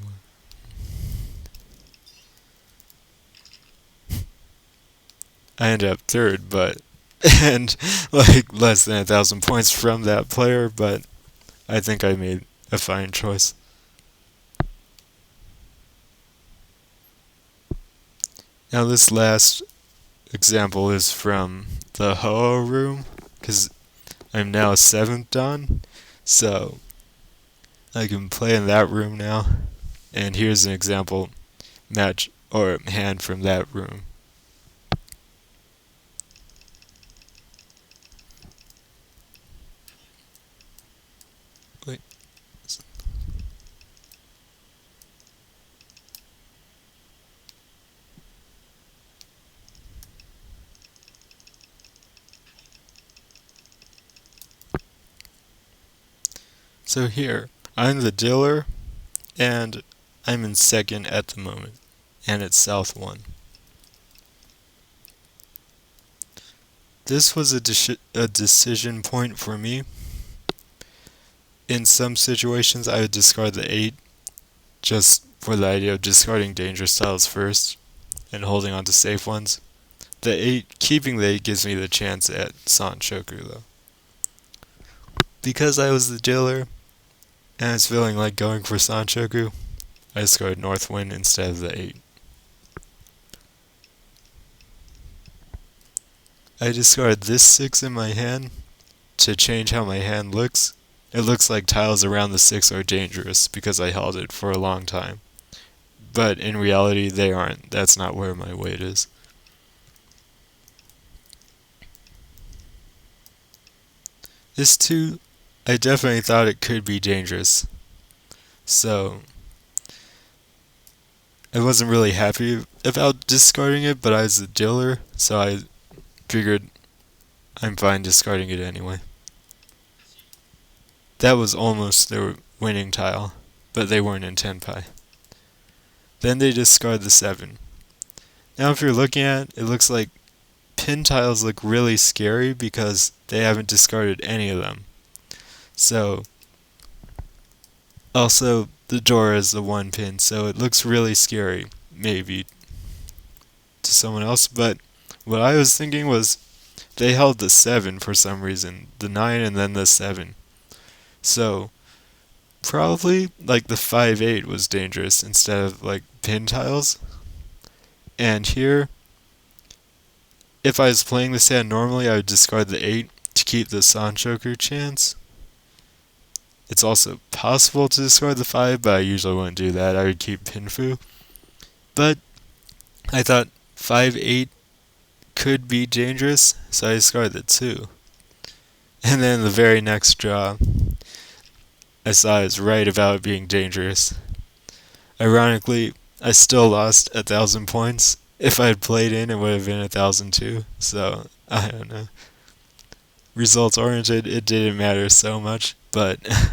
A: I ended up third, but and like less than 1,000 points from that player, but I think I made a fine choice. Now this last example is from the Ho room, because I'm now 7th Dan, so I can play in that room now. And here's an example match or hand from that room. Wait. So here, I'm the dealer, and I'm in 2nd at the moment, and it's South 1. This was a decision point for me. In some situations, I would discard the 8, just for the idea of discarding dangerous tiles first, and holding on to safe ones. The 8, keeping the 8 gives me the chance at Sanchoku though. Because I was the dealer, and I was feeling like going for Sanchoku, I discarded North Wind instead of the 8. I discard this 6 in my hand to change how my hand looks. It looks like tiles around the 6 are dangerous because I held it for a long time. But in reality, they aren't. That's not where my weight is. This 2, I definitely thought it could be dangerous. So I wasn't really happy about discarding it, but I was the dealer, so I figured I'm fine discarding it anyway. That was almost their winning tile, but they weren't in tenpai. Then they discard the 7. Now if you're looking at it, it looks like pin tiles look really scary because they haven't discarded any of them. So, also the door is the 1 pin, so it looks really scary, maybe, to someone else, but what I was thinking was they held the 7 for some reason, the 9 and then the 7. So, probably like the 5-8 was dangerous instead of like pin tiles. And here, if I was playing this hand normally, I would discard the 8 to keep the Sanchoku chance. It's also possible to discard the 5, but I usually wouldn't do that. I would keep Pinfu. But I thought 5-8 could be dangerous, so I discarded the 2. And then the very next draw, I saw I was right about it being dangerous. Ironically, I still lost 1,000 points. If I had played in, it would have been 1,002. So, I don't know. Results oriented, it didn't matter so much, but it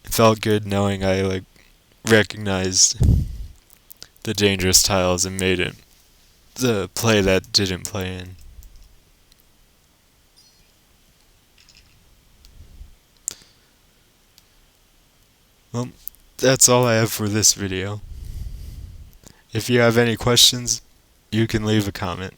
A: felt good knowing I recognized the dangerous tiles and made it the play that didn't play in. Well, that's all I have for this video. If you have any questions, you can leave a comment.